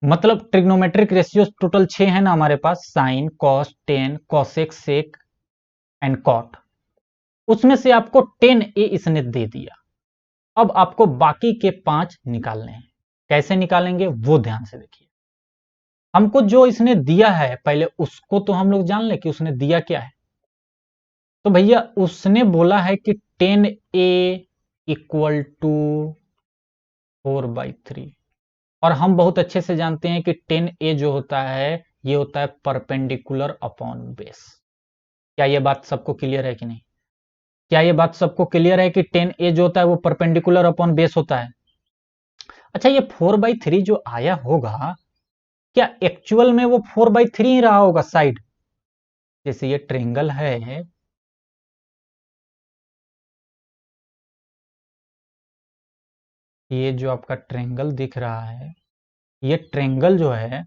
मतलब ट्रिग्नोमेट्रिक रेशियोज टोटल 6 है ना हमारे पास, sine, cos, tan, cosec, sec and cot. उसमें से आपको 10a इसने दे दिया, अब आपको बाकी के 5 निकालने हैं। कैसे निकालेंगे वो ध्यान से देखिए। हमको जो इसने दिया है पहले उसको तो हम लोग जान ले कि उसने दिया क्या है। तो भैया उसने बोला है कि 10a इक्वल टू 4/3, और हम बहुत अच्छे से जानते हैं कि 10a जो होता है ये होता है परपेंडिकुलर अपॉन बेस। क्या ये बात सबको क्लियर है कि नहीं? क्या ये बात सबको क्लियर है कि 10a जो होता है वो परपेंडिकुलर अपॉन बेस होता है? अच्छा, ये 4/3 जो आया होगा, क्या एक्चुअल में वो 4/3 ही रहा होगा साइड? जैसे ये ट्रेंगल है, ये जो आपका ट्रेंगल दिख रहा है, ये ट्रेंगल जो है,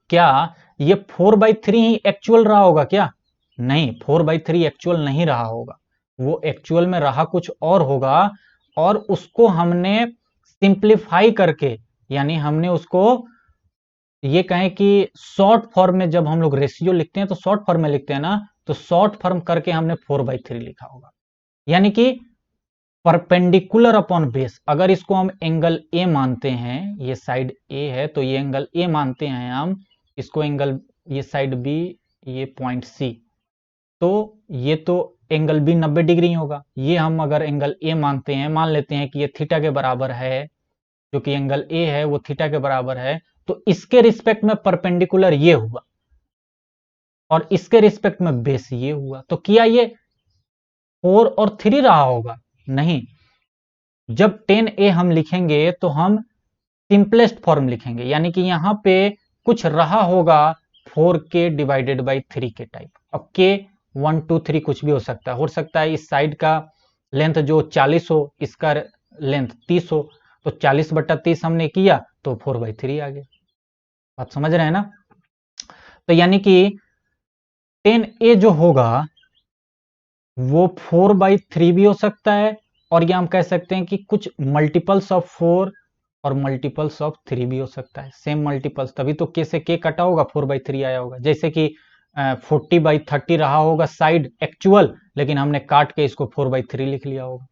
क्या ये 4/3 ही एक्चुअल रहा होगा क्या? नहीं, 4/3 एक्चुअल नहीं रहा होगा, वो एक्चुअल में रहा कुछ और होगा, और उसको हमने सिंप्लीफाई करके, यानी हमने उसको ये कहें कि शॉर्ट फॉर्म में, जब हम लोग रेशियो लिखते हैं तो शॉर्ट फॉर्म में लिखते हैं ना, तो शॉर्ट फॉर्म करके हमने 4/3 लिखा होगा। यानी कि परपेंडिकुलर अपॉन बेस, अगर इसको हम एंगल ए मानते हैं, ये साइड ए है तो ये एंगल ए मानते हैं हम, इसको एंगल, ये साइड बी, ये पॉइंट सी, तो ये तो एंगल बी 90 डिग्री होगा। ये हम अगर एंगल ए मानते हैं, मान लेते हैं कि ये थीटा के बराबर है, जो कि एंगल ए है वो थीटा के बराबर है, तो इसके रिस्पेक्ट में परपेंडिकुलर ये हुआ और इसके रिस्पेक्ट में बेस ये हुआ, तो क्या ये 4 और 3 रहा होगा? नहीं, जब 10a हम लिखेंगे तो हम सिंपलेस्ट फॉर्म लिखेंगे, यानी कि यहां पे कुछ रहा होगा 4k डिवाइडेड बाई 3 के टाइप। अब k 1 2 3 कुछ भी हो सकता है इस साइड का लेंथ जो 40 हो, इसका लेंथ 30 हो, तो 40/30 हमने किया तो 4/3 आ गया। बात समझ रहे हैं ना? तो यानी कि 10A जो होगा वो 4/3 भी हो सकता है, और या हम कह सकते हैं कि कुछ मल्टीपल्स ऑफ 4 और मल्टीपल्स ऑफ 3 भी हो सकता है, सेम मल्टीपल्स, तभी तो के से के कटा होगा, 4/3 आया होगा। जैसे कि 40/30 रहा होगा साइड एक्चुअल, लेकिन हमने काट के इसको 4/3 लिख लिया होगा।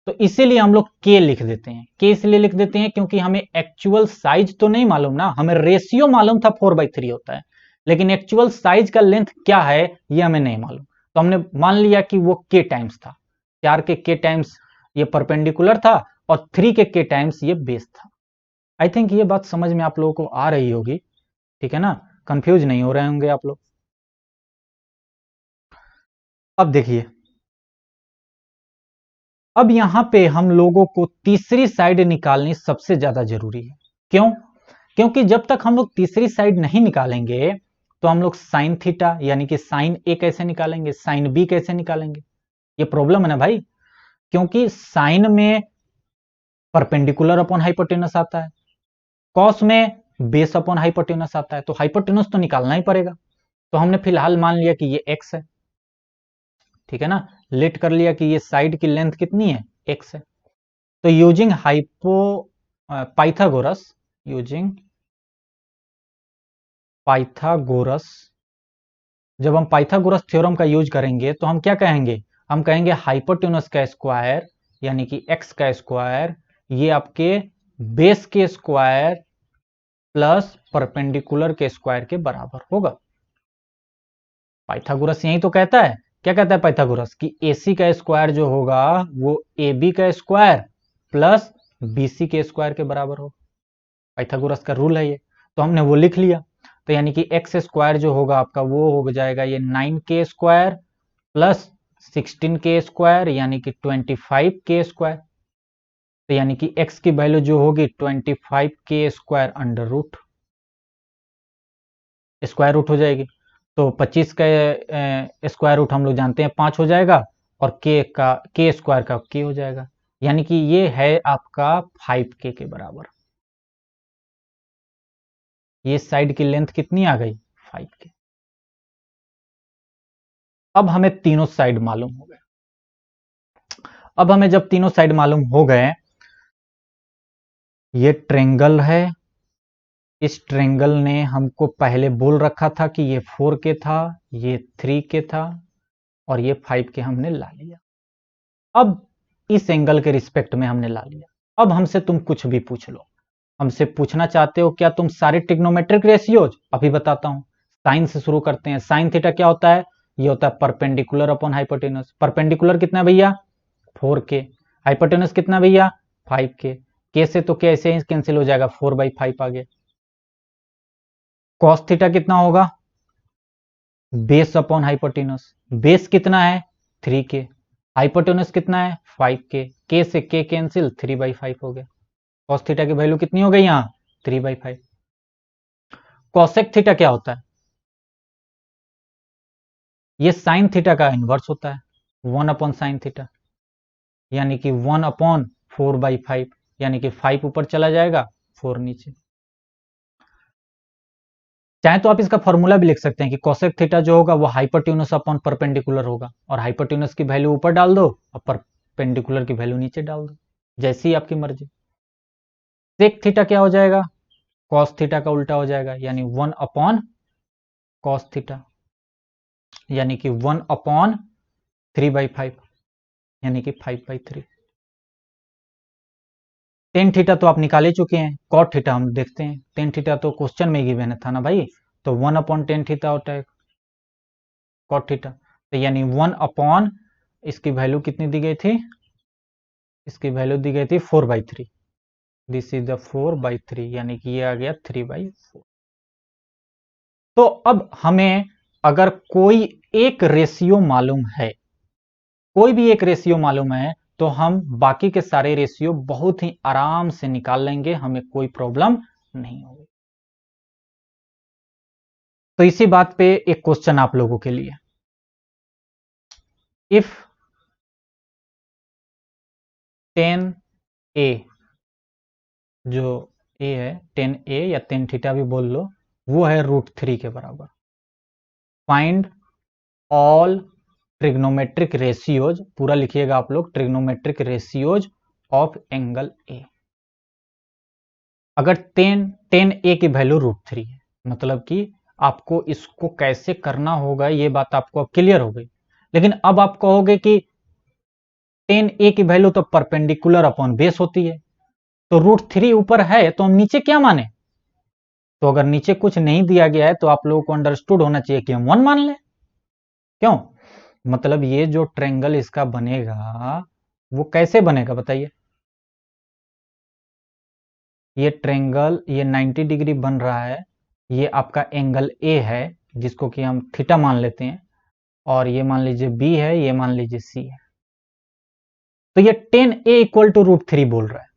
तो इसीलिए हम लोग के लिख देते हैं। के इसलिए लिख देते हैं क्योंकि हमें एक्चुअल साइज तो नहीं मालूम ना, हमें रेशियो मालूम था 4/3 होता है, लेकिन एक्चुअल साइज का लेंथ क्या है ये हमें नहीं मालूम। तो हमने मान लिया कि वो के टाइम्स था, 4 के के टाइम्स ये परपेंडिकुलर था, और 3 के के टाइम्स ये बेस था। आई थिंक ये बात समझ में आप लोगों को आ रही होगी, ठीक है ना? कंफ्यूज नहीं हो रहे होंगे आप लोग। अब देखिए, अब यहां पे हम लोगों को तीसरी साइड निकालनी सबसे ज्यादा जरूरी है। क्यों? क्योंकि जब तक हम लोग तीसरी साइड नहीं निकालेंगे तो हम लोग साइन थीटा यानी कि साइन ए कैसे निकालेंगे, साइन बी कैसे निकालेंगे? ये प्रॉब्लम है ना भाई, क्योंकि साइन में परपेंडिकुलर अपॉन हाइपोटेनस आता है, कॉस में बेस अपॉन हाइपोटेनस आता है, तो हाइपोटेनस तो निकालना ही पड़ेगा। तो हमने फिलहाल मान लिया कि ये एक्स है, ठीक है ना? लेट कर लिया कि ये साइड की लेंथ कितनी है, एक्स है। तो यूजिंग पाइथागोरस, यूजिंग पाइथागोरस, जब हम पाइथागोरस थ्योरम का यूज करेंगे तो हम क्या कहेंगे? हम कहेंगे हाइपोटेनस का स्क्वायर यानी कि एक्स का स्क्वायर, ये आपके बेस के स्क्वायर प्लस परपेंडिकुलर के स्क्वायर के बराबर होगा। पाइथागोरस यही तो कहता है। क्या कहता है पाइथागोरस? कि AC का स्क्वायर जो होगा वो AB का स्क्वायर प्लस BC के स्क्वायर के बराबर हो। पाइथागोरस का रूल है ये, तो हमने वो लिख लिया। तो यानी कि एक्स स्क्वायर जो होगा आपका वो हो जाएगा ये 9K square plus 16K square यानी कि 25K स्क्वायर। तो यानी कि x की वैल्यू जो होगी 25K square under root, square root हो जाएगी। तो 25 का स्क्वायर रूट हम लोग जानते हैं 5 हो जाएगा, और के स्क्वायर का के हो जाएगा, यानी कि ये है आपका 5K के बराबर। ये साइड की लेंथ कितनी आ गई? 5K। अब हमें तीनों साइड मालूम हो गए। अब हमें जब तीनों साइड मालूम हो गए, ये ट्रेंगल है, इस ट्रेंगल ने हमको पहले बोल रखा था कि ये 4K था, ये 3K था, और ये 5K हमने ला लिया। अब इस एंगल के रिस्पेक्ट में हमने ला लिया। अब हमसे तुम कुछ भी पूछ लो, हमसे पूछना चाहते हो क्या तुम सारे ट्रिग्नोमेट्रिक रेशियोज? अभी बताता हूं। साइन से शुरू करते हैं। साइन थीटा क्या होता है? ये होता है परपेंडिकुलर अपॉन हाइपोटेनस। परपेंडिकुलर कितना भैया? 4K। हाइपोटेनस कितना भैया? 5K। के से तो कैसे ही कैंसिल हो जाएगा, 4/5 आ गया। कॉस थीटा कितना होगा? Base upon hypotenuse. बेस कितना है? 3K। हाइपोटेनस कितना है? 5K। के से के कैंसिल, 3/5 हो गया। कॉस थीटा की वैल्यू कितनी हो गई यहां? 3/5। कॉसेक थीटा क्या होता है? ये साइन थीटा का इनवर्स होता है, 1/sin थीटा, यानी कि 1/4/5, यानी कि 5 ऊपर चला जाएगा, 4 नीचे। चाहे तो आप इसका फॉर्मूला भी लिख सकते हैं कि कोसेक थीटा जो होगा वो हाइपोटेन्यूज अपॉन परपेंडिकुलर होगा, और हाइपोटेन्यूज की वैल्यू ऊपर डाल दो और परपेंडिकुलर की वैल्यू नीचे डाल दो, जैसी आपकी मर्जी। सेक थीटा क्या हो जाएगा? कॉस थीटा का उल्टा हो जाएगा, यानी 1/cos थीटा, यानी कि 1/3/5, यानी कि 5/3। टेन थीटा तो आप निकाल ही चुके हैं। कॉट थीटा हम देखते हैं। टेन थीटा तो क्वेश्चन में ही गिवन था ना भाई, तो 1/tan थीटा होता है कॉट थीटा। तो यानी 1/, इसकी वैल्यू कितनी दी गई थी? इसकी वैल्यू दी गई थी 4/3। दिस इज द 4/3, यानी कि ये आ गया 3/4। तो अब हमें अगर कोई एक रेशियो मालूम है, कोई भी एक रेशियो मालूम है, तो हम बाकी के सारे रेशियो बहुत ही आराम से निकाल लेंगे, हमें कोई प्रॉब्लम नहीं होगी। तो इसी बात पे एक क्वेश्चन आप लोगों के लिए, इफ टेन ए, जो ए है टेन ए या टेन थीटा भी बोल लो, वो है √3 के बराबर। फाइंड ऑल ट्रिग्नोमेट्रिक रेशियोज, पूरा लिखिएगा आप लोग, ट्रिग्नोमेट्रिक रेशियोज ऑफ एंगल ए। अगर टेन ए की वैल्यू √3 है, मतलब कि आपको इसको कैसे करना होगा ये बात आपको अब क्लियर हो गई। लेकिन अब आप कहोगे कि टेन ए की वैल्यू तो परपेंडिकुलर अपॉन बेस होती है, तो √3 ऊपर है तो हम नीचे क्या माने? तो अगर नीचे कुछ नहीं दिया गया है तो आप लोगों को अंडरस्टूड होना चाहिए कि हम 1 मान लें। क्यों? मतलब ये जो ट्रायंगल इसका बनेगा वो कैसे बनेगा बताइए? ये ट्रायंगल ये 90 डिग्री बन रहा है, ये आपका एंगल ए है जिसको कि हम थीटा मान लेते हैं, और ये मान लीजिए बी है, ये मान लीजिए सी है। तो ये टेन ए इक्वल टू √3 बोल रहा है,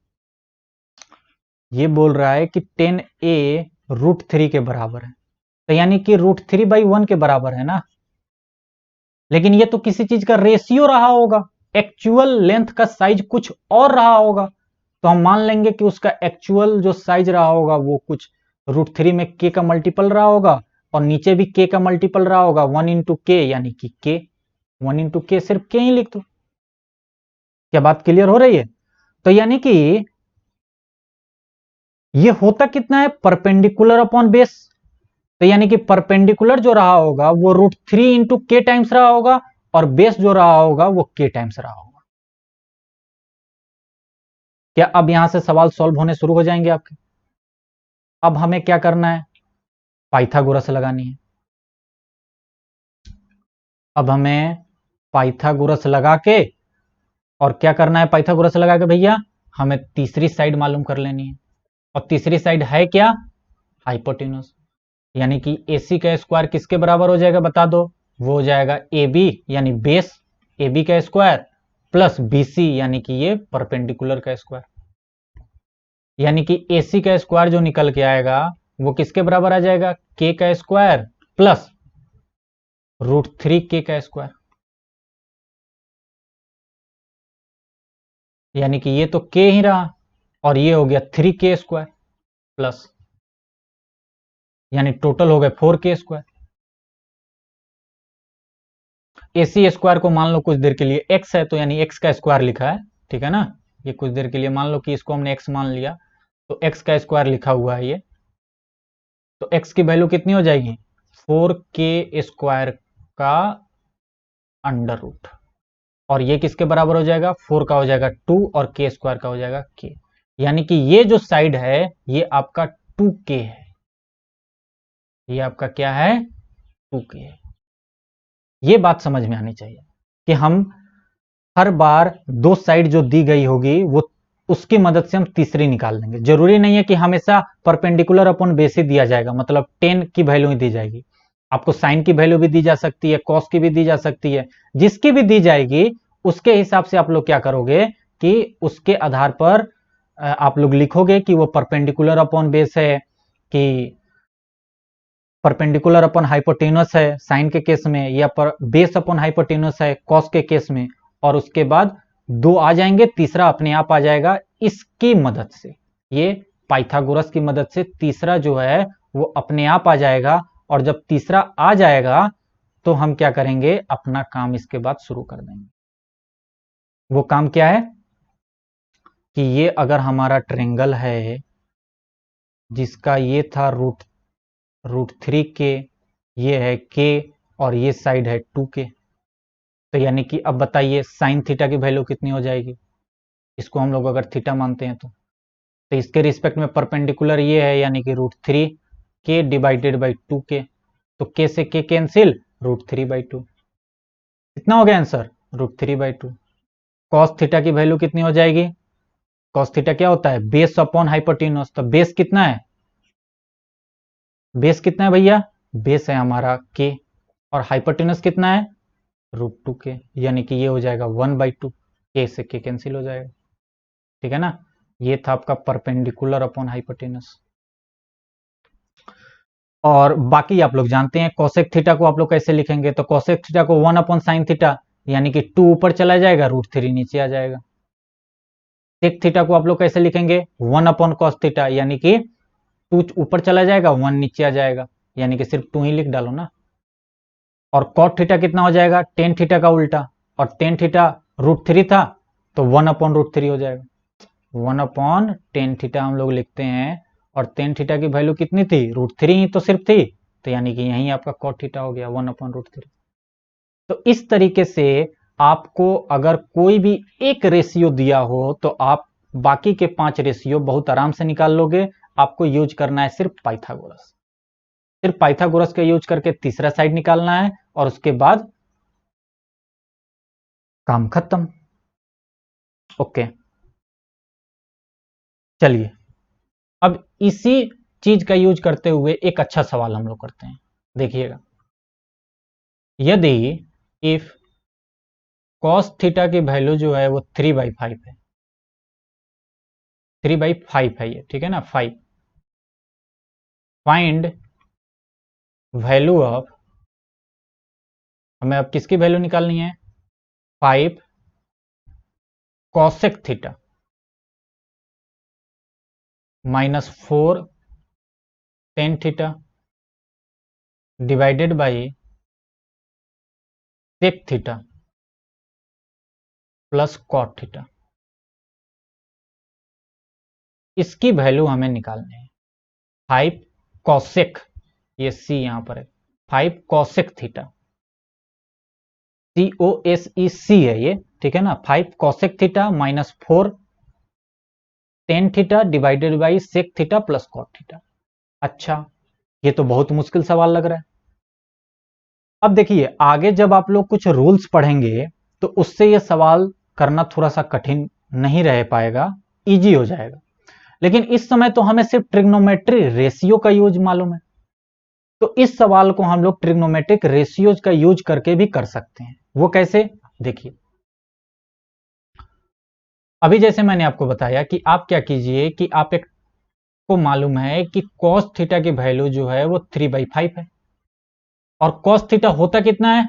ये बोल रहा है कि टेन ए √3 के बराबर है, तो यानी कि √3/1 के बराबर है ना। लेकिन ये तो किसी चीज का रेशियो रहा होगा, एक्चुअल लेंथ का साइज कुछ और रहा होगा, तो हम मान लेंगे कि उसका एक्चुअल जो साइज रहा होगा वो कुछ √3 में के का मल्टीपल रहा होगा, और नीचे भी के का मल्टीपल रहा होगा, 1 इंटू के, यानी कि के 1 इंटू के, सिर्फ के ही लिख दो। क्या बात क्लियर हो रही है? तो यानी कि ये होता कितना है? Perpendicular upon base. तो यानी कि परपेंडिकुलर जो रहा होगा वो √3 इंटू के टाइम्स रहा होगा, और बेस जो रहा होगा वो के टाइम्स रहा होगा। क्या अब यहां से सवाल सॉल्व होने शुरू हो जाएंगे आपके? अब हमें क्या करना है? पाइथागोरस लगानी है। अब हमें पाइथागोरस लगा के, और क्या करना है पाइथागोरस लगा के भैया? हमें तीसरी साइड मालूम कर लेनी है, और तीसरी साइड है क्या? हाइपोटेन्यूस। यानी कि AC का स्क्वायर किसके बराबर हो जाएगा बता दो? वो हो जाएगा AB यानी बेस AB का स्क्वायर प्लस BC यानी कि ये परपेंडिकुलर का स्क्वायर। यानी कि AC का स्क्वायर जो निकल के आएगा वो किसके बराबर आ जाएगा? K का स्क्वायर प्लस √3 K का स्क्वायर। यानी कि ये तो K ही रहा, और ये हो गया 3K स्क्वायर प्लस, यानी टोटल हो गया 4K स्क्वायर। AC स्क्वायर को मान लो कुछ देर के लिए x है, तो यानी x का स्क्वायर लिखा है, ठीक है ना। ये कुछ देर के लिए मान लो कि इसको हमने x मान लिया, तो x का स्क्वायर लिखा हुआ है ये, तो x की वैल्यू कितनी हो जाएगी? 4K स्क्वायर का अंडर रूट, और ये किसके बराबर हो जाएगा? 4 का हो जाएगा 2 और k स्क्वायर का हो जाएगा k। यानी कि ये जो साइड है ये आपका 2k है, ये आपका क्या है? 2k है। ये बात समझ में आनी चाहिए कि हम हर बार दो साइड जो दी गई होगी वो उसकी मदद से हम तीसरी निकाल लेंगे। जरूरी नहीं है कि हमेशा परपेंडिकुलर अपॉन बेस ही दिया जाएगा, मतलब 10 की वैल्यू ही दी जाएगी। आपको साइन की वैल्यू भी दी जा सकती है, कॉस की भी दी जा सकती है, जिसकी भी दी जाएगी उसके हिसाब से आप लोग क्या करोगे कि उसके आधार पर आप लोग लिखोगे कि वो परपेंडिकुलर अपॉन बेस है कि परपेंडिकुलर अपॉन हाइपोटेनस है साइन के केस में, या पर बेस अपॉन हाइपोटेनस है कॉस के केस में, और उसके बाद दो आ जाएंगे, तीसरा अपने आप आ जाएगा इसकी मदद से। ये पाइथागोरस की मदद से तीसरा जो है वो अपने आप आ जाएगा, और जब तीसरा आ जाएगा तो हम क्या करेंगे? अपना काम इसके बाद शुरू कर देंगे। वो काम क्या है कि ये अगर हमारा ट्रायंगल है जिसका ये था √3K, ये है K, और ये साइड है 2K, तो यानी कि अब बताइए साइन थीटा की वैल्यू कितनी हो जाएगी? इसको हम लोग अगर थीटा मानते हैं तो इसके रिस्पेक्ट में परपेंडिकुलर ये है, यानी कि √3K डिवाइडेड बाई 2K, तो K से K कैंसिल, √3/2। कितना हो गया आंसर? √3/2। कॉस थीटा की वैल्यू कितनी हो जाएगी? कॉस थीटा क्या होता है? बेस अपॉन हाइपोटेन्यूस, तो बेस कितना है? बेस कितना है भैया? बेस है हमारा K, और हाइपोटेन्यूस कितना है? √2K, यानी कि ये हो जाएगा 1/2, K से K कैंसिल हो जाएगा, ठीक है ना। ये था आपका परपेंडिकुलर अपॉन हाइपोटेनस। और बाकी आप लोग जानते हैं कोसेक थीटा को आप लोग कैसे लिखेंगे, तो कोसेक थीटा को 1 अपॉन साइन थीटा, यानी कि 2 ऊपर चला जाएगा, √3 नीचे आ जाएगा। सेक थीटा को आप लोग कैसे लिखेंगे, 1/cos थीटा, यानी कि 2 ऊपर चला जाएगा 1 नीचे आ जाएगा, यानी कि सिर्फ 2 ही लिख डालो ना। और कॉट थीटा कितना हो जाएगा, टेन थीटा का उल्टा, और टेन थीटा √3 था तो 1/√3 हो जाएगा। 1/10 थीटा हम लोग लिखते हैं, और टेन थीटा की वैल्यू कितनी थी, √3 ही तो सिर्फ थी, तो यानी कि यही आपका कॉट थीटा हो गया 1/√3। तो इस तरीके से आपको अगर कोई भी एक रेशियो दिया हो तो आप बाकी के 5 रेशियो बहुत आराम से निकाल लोगे। आपको यूज करना है सिर्फ पाइथागोरस, सिर्फ पाइथागोरस का यूज करके तीसरा साइड निकालना है, और उसके बाद काम खत्म। ओके, चलिए अब इसी चीज का यूज करते हुए एक अच्छा सवाल हम लोग करते हैं। देखिएगा, यदि इफ cos थीटा की वैल्यू जो है वो 3/5 है, 3/5 है ये, ठीक है ना, 5, फाइंड वैल्यू ऑफ, हमें अब किसकी वैल्यू निकालनी है, 5 cosec theta -4 tan theta divided by sec theta plus cot theta. इसकी वैल्यू हमें निकालनी है 5 cosec, ये c यहां पर है, 5 cosec थीटा, COSEC है ये, ठीक है ना, 5 cosec theta -4 tan theta divided by sec theta plus cot theta. अच्छा, ये तो बहुत मुश्किल सवाल लग रहा है। अब देखिए, आगे जब आप लोग कुछ रूल्स पढ़ेंगे तो उससे ये सवाल करना थोड़ा सा कठिन नहीं रह पाएगा, इजी हो जाएगा। लेकिन इस समय तो हमें सिर्फ ट्रिग्नोमेट्री रेशियो का यूज मालूम है, तो इस सवाल को हम लोग ट्रिग्नोमेट्रिक रेशियोज का यूज करके भी कर सकते हैं। वो कैसे, देखिए, अभी जैसे मैंने आपको बताया कि आप क्या कीजिए कि आप एक को मालूम है कि cos थीटा की वैल्यू जो है वो 3/5 है, और cos थीटा होता कितना है,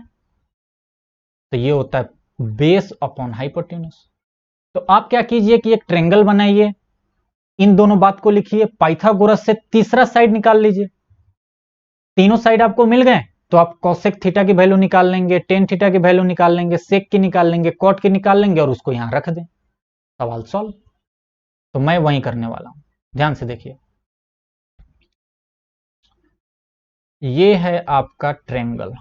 तो ये होता है बेस अपॉन हाइपोटेन्यूज। तो आप क्या कीजिए कि एक ट्रेंगल बनाइए, इन दोनों बात को लिखिए, पाइथागोरस से तीसरा साइड निकाल लीजिए। तीनों साइड आपको मिल गए तो आप कोसेक थीटा की वैल्यू निकाल लेंगे, टेन थीटा की वैल्यू निकाल लेंगे, सेक की निकाल लेंगे, कॉट की निकाल लेंगे, और उसको यहां रख दें, सवाल सॉल्व। तो मैं वही करने वाला हूं, ध्यान से देखिए। ये है आपका ट्रेंगल,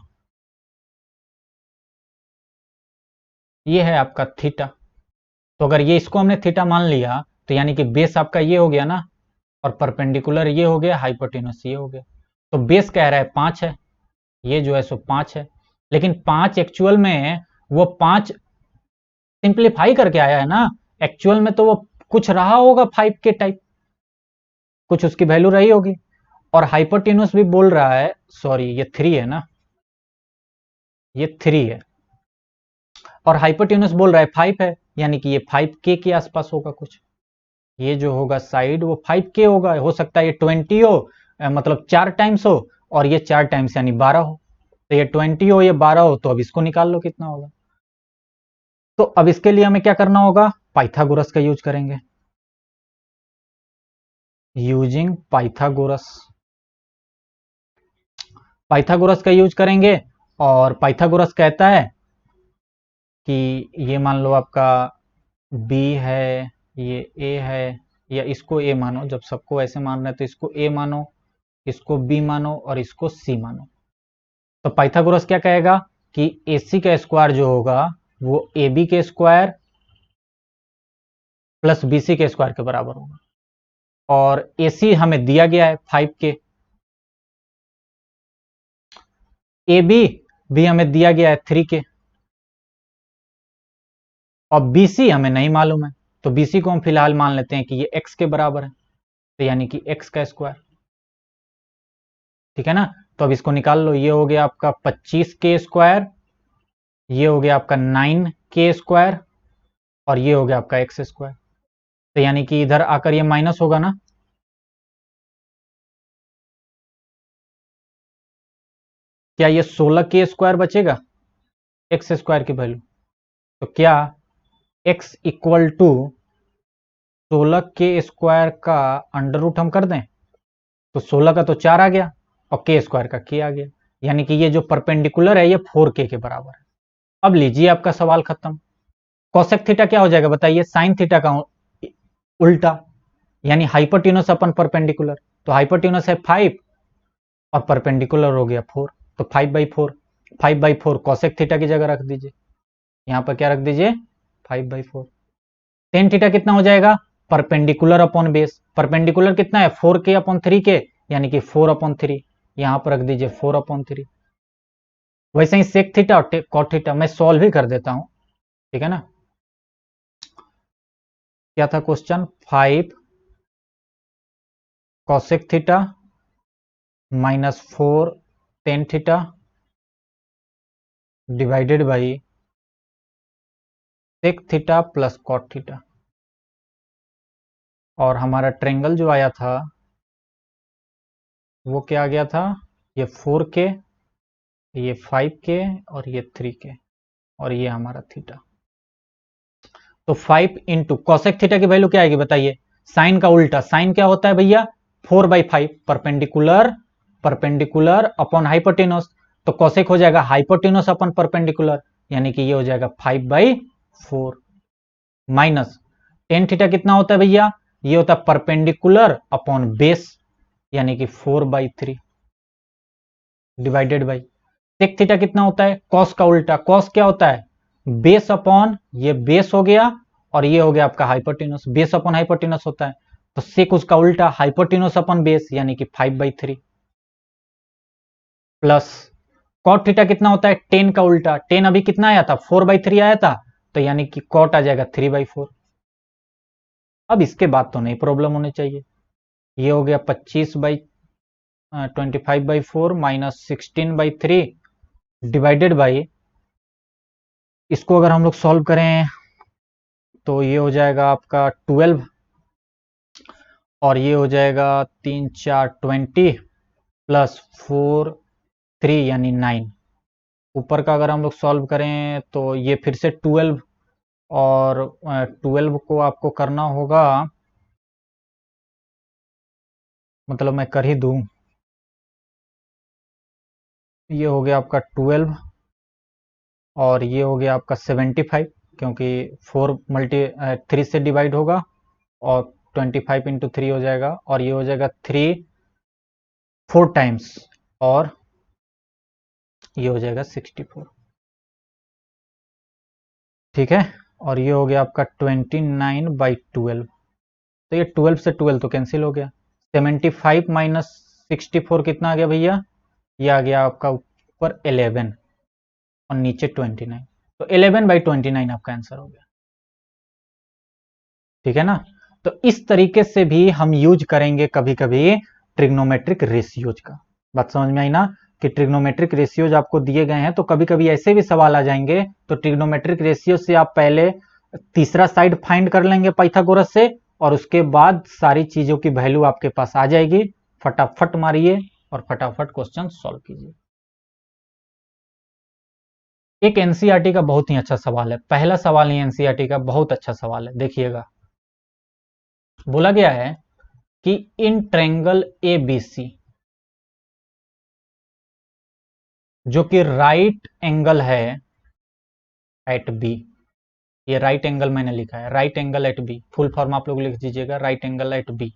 ये है आपका थीटा। तो अगर ये इसको हमने थीटा मान लिया तो यानी कि बेस आपका ये हो गया ना, और परपेंडिकुलर ये हो गया, हाइपोटेन्यूस ये हो गया। तो बेस कह रहा है 5 है, ये जो है सो 5 है, लेकिन 5 एक्चुअल में वो 5 सिंप्लीफाई करके आया है ना, एक्चुअल में तो वो कुछ रहा होगा 5 के टाइप, कुछ उसकी वैल्यू रही होगी। और हाइपोटेन्यूस भी बोल रहा है, सॉरी ये 3 है ना, ये 3 है, और हाइपोटेन्यूस बोल रहा है 5 है, यानी कि ये 5K के आसपास होगा कुछ। ये जो होगा साइड वो 5K होगा, हो सकता है ये 20 हो, मतलब 4 टाइम्स हो, और ये 4 टाइम्स यानी 12 हो। तो ये 20 हो, ये 12 हो, तो अब इसको निकाल लो कितना होगा। तो अब इसके लिए हमें क्या करना होगा, पाइथागोरस का यूज करेंगे, यूजिंग पाइथागोरस, पाइथागोरस का यूज करेंगे। और पाइथागोरस कहता है कि ये मान लो आपका B है, ये A है, या इसको A मानो, जब सबको ऐसे मान रहे हैं तो इसको A मानो, इसको B मानो, और इसको C मानो। तो पाइथागोरस क्या कहेगा कि AC का स्क्वायर जो होगा वो AB के स्क्वायर प्लस BC के स्क्वायर के बराबर होगा, और AC हमें दिया गया है 5K, AB भी हमें दिया गया है 3K, और BC हमें नहीं मालूम है, तो BC को हम फिलहाल मान लेते हैं कि ये x के बराबर है, तो यानी कि x का स्क्वायर, ठीक है ना। तो अब इसको निकाल लो, ये हो गया आपका 25K स्क्वायर, ये हो गया आपका 9K स्क्वायर, और ये हो गया आपका x स्क्वायर। तो यानी कि इधर आकर ये माइनस होगा ना, क्या ये 16K स्क्वायर बचेगा x स्क्वायर की वैल्यू। तो क्या x इक्वल टू 16k² का अंडर रूट हम कर दें तो 16 का तो 4 आ गया और k² का k आ गया, यानी कि ये जो परपेंडिकुलर है ये 4k के बराबर है। अब लीजिए आपका सवाल खत्म। कोसेक थीटा क्या हो जाएगा बताइए? साइन थीटा का उल्टा, यानी हाइपोटेन्यूस अपन परपेंडिकुलर। तो हाइपोटेन्यूस है 5 और परपेंडिकुलर हो गया 4, तो 5/4। 5/4 कोसेक थीटा की जगह रख दीजिए, यहां पर क्या रख दीजिए? 5/4। टेन थीटा कितना हो जाएगा? Perpendicular upon base. परपेंडिकुलर कितना है? 4k/3k, यानी कि 4/3। यहां पर रख दीजिए 4/3। वैसे ही सेक थीटा और कॉट थीटा मैं सॉल्व ही कर देता हूं, ठीक है ना। क्या था question? 5 cosec theta -4 tan theta divided by sec theta plus cot theta. और हमारा ट्रेंगल जो आया था वो क्या आ गया था? ये 4k, ये 5k और ये 3k, और ये हमारा थीटा। तो 5 इंटू कॉसेक थीटा की वैल्यू क्या आएगी बताइए? साइन का उल्टा। साइन क्या होता है भैया? 4/5 परपेंडिकुलर, परपेंडिकुलर अपॉन हाइपोटेनस। तो कॉसेक हो जाएगा हाइपोटेनस अपॉन परपेंडिकुलर, यानी कि ये हो जाएगा 5/4 माइनस टेन थीटा कितना होता है भैया? ये होता है परपेंडिकुलर अपॉन बेस, यानी कि 4/3 डिवाइडेड बाई सेक थीटा कितना होता है? कॉस का उल्टा। कॉस क्या होता है? बेस अपॉन, ये बेस हो गया और ये हो गया आपका हाइपोटेनस। बेस अपॉन हाइपोटेनस होता है, तो सेक उसका उल्टा हाइपोटेनस अपॉन बेस, यानी कि 5/3 प्लस कॉट थीटा कितना होता है? टेन का उल्टा। टेन अभी कितना आया था? 4/3 आया था, तो यानी कि कॉट आ जाएगा 3/4। अब इसके बाद तो नहीं प्रॉब्लम होनी चाहिए। ये हो गया 25/4 माइनस 16/3 डिवाइडेड बाई, इसको अगर हम लोग सॉल्व करें तो ये हो जाएगा आपका 12, और ये हो जाएगा 3 4 20 प्लस 4 3 यानी 9। ऊपर का अगर हम लोग सॉल्व करें तो ये फिर से 12, और 12 को आपको करना होगा, मतलब मैं कर ही दूं। ये हो गया आपका 12 और ये हो गया आपका 75, क्योंकि 3 से डिवाइड होगा और 25 × 3 हो जाएगा, और ये हो जाएगा 3 4 टाइम्स, और ये हो जाएगा 64, ठीक है। और ये हो गया आपका 29/12। तो ये 12 से 12 तो कैंसिल हो गया। 75 माइनस 64 कितना आ गया भैया? ये आ गया आपका ऊपर 11 और नीचे 29, तो 11/29 आपका आंसर हो गया, ठीक है ना। तो इस तरीके से भी हम यूज करेंगे कभी कभी ट्रिग्नोमेट्रिक रेशियोज का। बात समझ में आई ना, कि ट्रिग्नोमेट्रिक रेशियोज आपको दिए गए हैं तो कभी कभी ऐसे भी सवाल आ जाएंगे, तो ट्रिग्नोमेट्रिक रेशियो से आप पहले तीसरा साइड फाइंड कर लेंगे पाइथागोरस से, और उसके बाद सारी चीजों की वैल्यू आपके पास आ जाएगी। फटाफट मारिए और फटाफट क्वेश्चन सॉल्व कीजिए। एक एनसीईआरटी का बहुत ही अच्छा सवाल है, पहला सवाल ही एनसीईआरटी का बहुत अच्छा सवाल है, देखिएगा। बोला गया है कि इन ट्रायंगल एबीसी, जो कि राइट एंगल है एट बी, ये राइट एंगल मैंने लिखा है, right angle at B, full form आप लोग लिख दीजिएगा, राइट एंगल एट बी।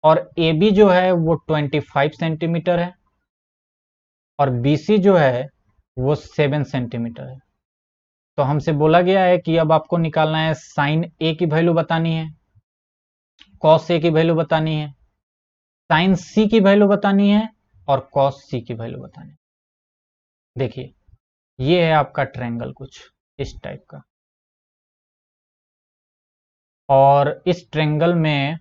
और ए बी जो है वो 25 सेंटीमीटर है, और बी सी जो है वो 7 सेंटीमीटर है। तो हमसे बोला गया है कि अब आपको निकालना है साइन ए की वैल्यू बतानी है, कॉस ए की वैल्यू बतानी है, साइन सी की वैल्यू बतानी है, और कॉस सी की वैल्यू बतानी है। देखिए ये है आपका ट्रायंगल कुछ इस टाइप का, और इस ट्रायंगल में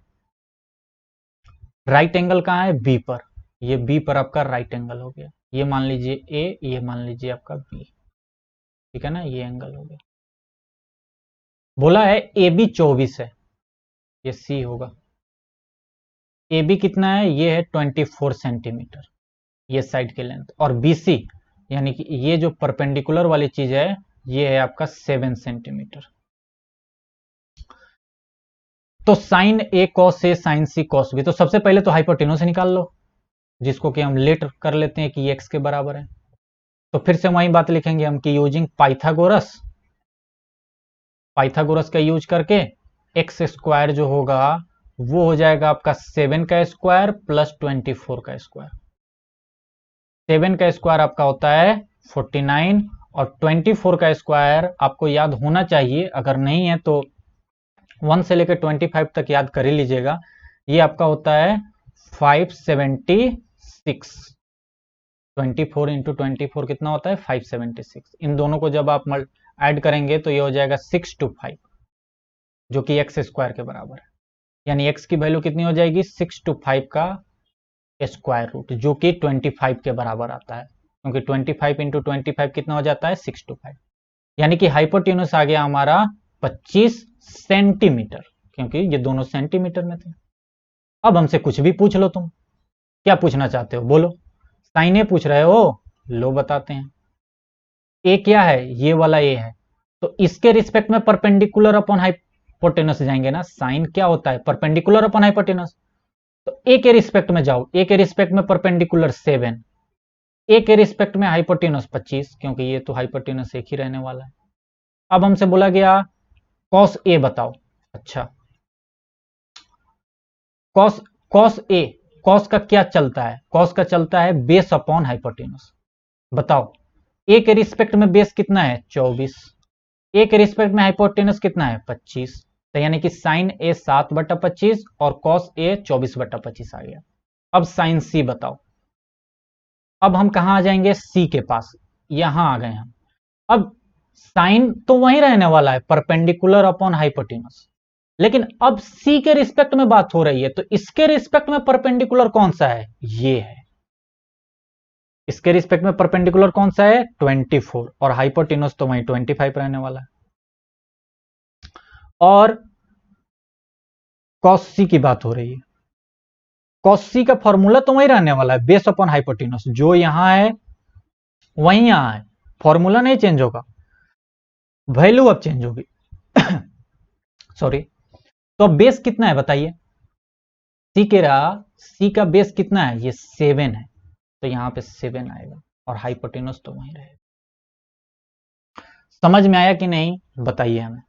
राइट एंगल कहाँ है? बी पर। ये बी पर आपका राइट एंगल हो गया, ये मान लीजिए ए, ये मान लीजिए आपका बी, ठीक है ना, ये एंगल हो गया। बोला है ए बी 24 है, ये सी होगा। ए बी कितना है? ये है 24 सेंटीमीटर, ये साइड की लेंथ, और बी सी यानी कि ये जो परपेंडिकुलर वाली चीज है ये है आपका 7 सेंटीमीटर। तो sign A cos A sign C cos B, तो सबसे पहले तो हाइपोटेन्यूज निकाल लो, जिसको कि हम लेट कर लेते हैं कि ये एक्स के बराबर है। तो फिर से वही बात लिखेंगे हम कि यूजिंग पाइथागोरस का यूज करके एक्स स्क्वायर जो होगा वो हो जाएगा आपका 7 का स्क्वायर प्लस 24 का स्क्वायर। 7 का स्क्वायर आपका होता है 49 और 24 का स्क्वायर आपको याद होना चाहिए, अगर नहीं है तो 1 से लेकर 25 तक याद कर ही लीजिएगा। ये आपका होता है 576। 24 इंटू 24 कितना होता है 576। इन दोनों को जब आप ऐड करेंगे तो ये हो जाएगा 625, जो कि एक्स स्क्वायर के बराबर है। यानी एक्स की वैल्यू कितनी हो जाएगी 625 का स्क्वायर रूट, जो कि 25 के बराबर आता है, क्योंकि 25 इंटू 25 कितना हो जाता है 625। यानी कि हाइपोटेन्यूस आ गया हमारा 25 सेंटीमीटर, क्योंकि ये दोनों सेंटीमीटर में थे। अब हमसे कुछ भी पूछ लो, तुम क्या पूछना चाहते हो बोलो। साइन ए पूछ रहे हो, लो बताते हैं। ए क्या है, ये वाला ए है, तो इसके रिस्पेक्ट में परपेंडिकुलर अपॉन हाइपोटेनस जाएंगे ना। साइन क्या होता है, परपेंडिकुलर अपॉन हाइपोटेनस। तो ए के रिस्पेक्ट में जाओ, ए के रिस्पेक्ट में परपेंडिकुलर 7, ए के रिस्पेक्ट में हाइपोटेनस 25, क्योंकि ये तो हाइपोटेनस एक ही रहने वाला है। अब हमसे बोला गया कॉस ए बताओ। अच्छा, कॉस कॉस ए, कॉस का क्या चलता है, कॉस का चलता है बेस अपॉन हाइपोटेनस। बताओ ए के रिस्पेक्ट में बेस कितना है 24, ए के रिस्पेक्ट में हाइपोटेनस कितना है 25, तो यानी कि साइन ए 7/25 और कॉस ए 24/25 आ गया। अब साइन सी बताओ। अब हम कहां आ जाएंगे, सी के पास, यहां आ गए हम। अब साइन तो वही रहने वाला है, परपेंडिकुलर अपॉन हाइपोटेनस, लेकिन अब सी के रिस्पेक्ट में बात हो रही है, तो इसके रिस्पेक्ट में परपेंडिकुलर कौन सा है, ये है। इसके रिस्पेक्ट में परपेंडिकुलर कौन सा है 24, और हाइपोटेनस तो वही 25 रहने वाला है। और कॉस सी की बात हो रही है, कॉस सी का फॉर्मूला तो वही रहने वाला है, बेस अपॉन हाइपोटेनस, जो यहां है वही यहां है, फॉर्मूला नहीं चेंज होगा, वैल्यू अब चेंज होगी। सॉरी, तो अब बेस कितना है बताइए, सी का बेस कितना है, ये 7 है, तो यहां पे 7 आएगा और हाइपोटेनस तो वही रहेगा। समझ में आया कि नहीं बताइए हमें।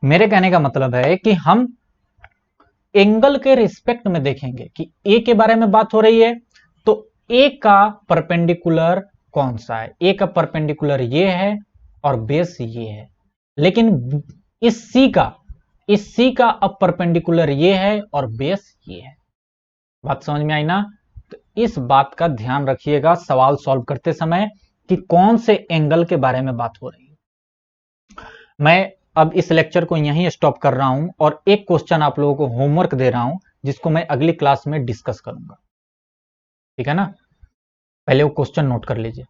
मेरे कहने का मतलब है कि हम एंगल के रिस्पेक्ट में देखेंगे कि ए के बारे में बात हो रही है, तो ए का परपेंडिकुलर कौन सा है, ए का परपेंडिकुलर ये है और बेस ये है, लेकिन इस सी का अब परपेंडिकुलर ये है और बेस ये है। बात समझ में आई ना। तो इस बात का ध्यान रखिएगा सवाल सॉल्व करते समय कि कौन से एंगल के बारे में बात हो रही है। मैं अब इस लेक्चर को यहीं स्टॉप कर रहा हूं और एक क्वेश्चन आप लोगों को होमवर्क दे रहा हूं, जिसको मैं अगली क्लास में डिस्कस करूंगा, ठीक है ना। पहले वो क्वेश्चन नोट कर लीजिए,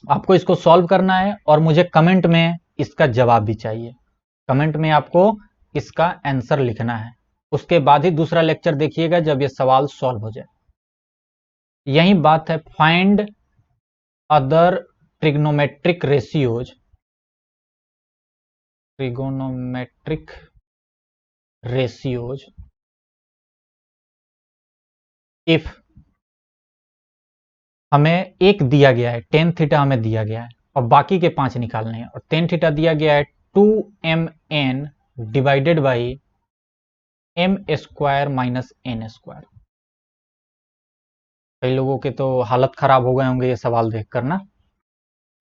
आपको इसको सॉल्व करना है और मुझे कमेंट में इसका जवाब भी चाहिए। कमेंट में आपको इसका आंसर लिखना है, उसके बाद ही दूसरा लेक्चर देखिएगा जब ये सवाल सॉल्व हो जाए। यही बात है find other trigonometric ratios, trigonometric ratios if हमें एक दिया गया है टेन थीटा हमें दिया गया है और बाकी के 5 निकालने हैं, और टेन थीटा दिया गया है 2mn divided by m square minus n square. कई लोगों के तो हालत खराब हो गए होंगे ये सवाल देखकर ना।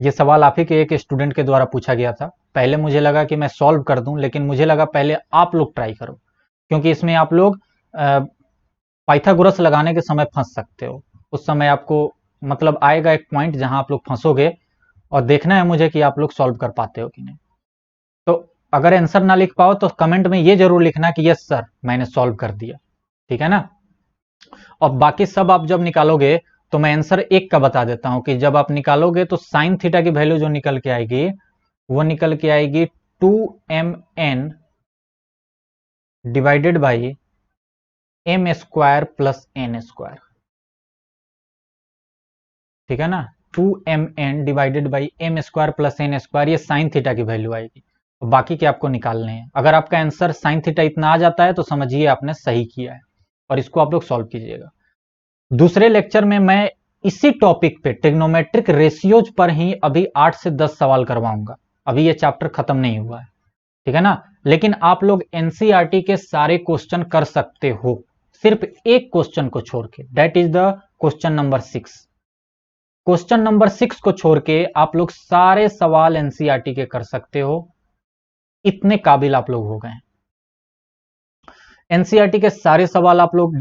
ये सवाल आप ही के एक स्टूडेंट के द्वारा पूछा गया था। पहले मुझे लगा कि मैं सॉल्व कर दूं, लेकिन मुझे लगा पहले आप लोग ट्राई करो, क्योंकि इसमें आप लोग पाइथागोरस लगाने के समय फंस सकते हो। उस समय आपको मतलब आएगा एक पॉइंट जहां आप लोग फंसोगे, और देखना है मुझे कि आप लोग सॉल्व कर पाते हो कि नहीं। तो अगर आंसर ना लिख पाओ तो कमेंट में ये जरूर लिखना कि यस सर मैंने सॉल्व कर दिया, ठीक है ना। और बाकी सब आप जब निकालोगे तो मैं आंसर एक का बता देता हूं कि जब आप निकालोगे तो साइन थीटा की वैल्यू जो निकल के आएगी वो निकल के आएगी 2mn divided by m square plus n square. ठीक है ना, 2mn divided by M square plus N square, ये साइन थीटा की वैल्यू आएगी। तो बाकी के आपको निकालने हैं। अगर आपका आंसर साइन थीटा इतना आ जाता है तो समझिए आपने सही किया है, और इसको आप लोग सॉल्व कीजिएगा। दूसरे लेक्चर में मैं इसी टॉपिक पे ट्रिग्नोमेट्रिक रेशियोज पर ही अभी 8 से 10 सवाल करवाऊंगा। अभी ये चैप्टर खत्म नहीं हुआ है, ठीक है ना। लेकिन आप लोग एनसीईआरटी के सारे क्वेश्चन कर सकते हो, सिर्फ एक क्वेश्चन को छोड़ के, that is the question number 6। Question number 6 को छोड़ के आप लोग सारे सवाल एनसीईआरटी के कर सकते हो, इतने काबिल आप लोग हो गए। एनसीईआरटी के सारे सवाल आप लोग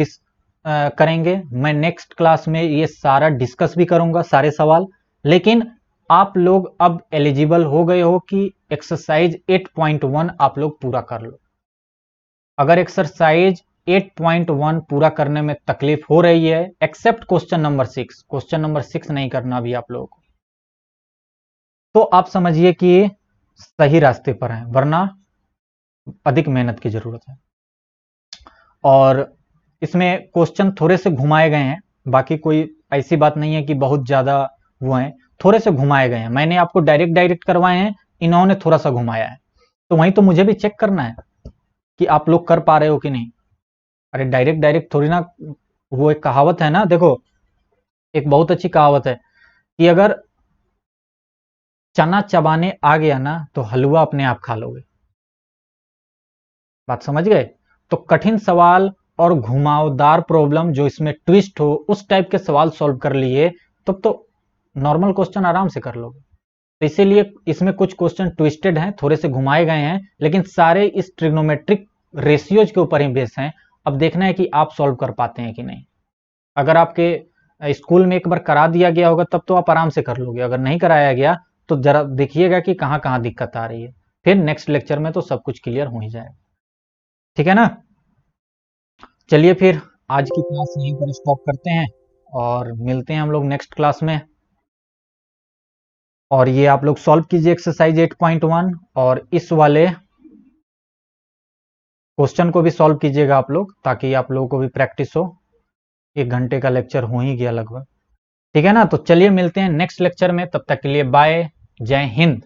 करेंगे। मैं नेक्स्ट क्लास में ये सारा डिस्कस भी करूंगा, सारे सवाल। लेकिन आप लोग अब एलिजिबल हो गए हो कि एक्सरसाइज 8.1 आप लोग पूरा कर लो। अगर एक्सरसाइज 8.1 पूरा करने में तकलीफ हो रही है, except question number 6, question number 6 नहीं करना भी आप लोगों को, तो आप समझिए कि सही रास्ते पर हैं, वरना अधिक मेहनत की जरूरत है। और इसमें क्वेश्चन थोड़े से घुमाए गए हैं, बाकी कोई ऐसी बात नहीं है कि बहुत ज्यादा वो हैं, थोड़े से घुमाए गए हैं। मैंने आपको डायरेक्ट डायरेक्ट करवाए हैं, इन्होंने थोड़ा सा घुमाया है। तो वहीं तो मुझे भी चेक करना है कि आप लोग कर पा रहे हो कि नहीं। अरे डायरेक्ट डायरेक्ट थोड़ी ना, वो एक कहावत है ना, देखो एक बहुत अच्छी कहावत है कि अगर चना चबाने आ गया ना तो हलवा अपने आप खा लोगे। बात समझ गए। तो कठिन सवाल और घुमावदार प्रॉब्लम जो इसमें ट्विस्ट हो, उस टाइप के सवाल सॉल्व कर लिए तब तो नॉर्मल क्वेश्चन आराम से कर लोगे। तो इसीलिए इसमें कुछ क्वेश्चन ट्विस्टेड हैं, थोड़े से घुमाए गए हैं, लेकिन सारे इस ट्रिग्नोमेट्रिक रेशियोज के ऊपर ही बेस हैं। अब देखना है कि आप सॉल्व कर पाते हैं कि नहीं। अगर आपके स्कूल में एक बार करा दिया गया होगा तब तो आप आराम से कर लोगे, अगर नहीं कराया गया तो जरा देखिएगा कि कहाँ कहाँ दिक्कत आ रही है। फिर नेक्स्ट लेक्चर में तो सब कुछ क्लियर हो ही जाएगा, ठीक है ना। चलिए फिर आज की क्लास यहीं पर स्टॉप करते हैं, और मिलते हैं हम लोग नेक्स्ट क्लास में। और ये आप लोग सॉल्व कीजिए एक्सरसाइज 8.1, और इस वाले क्वेश्चन को भी सॉल्व कीजिएगा आप लोग, ताकि आप लोगों को भी प्रैक्टिस हो। 1 घंटे का लेक्चर हो ही गया लगभग, ठीक है ना। तो चलिए मिलते हैं नेक्स्ट लेक्चर में, तब तक के लिए बाय, जय हिंद।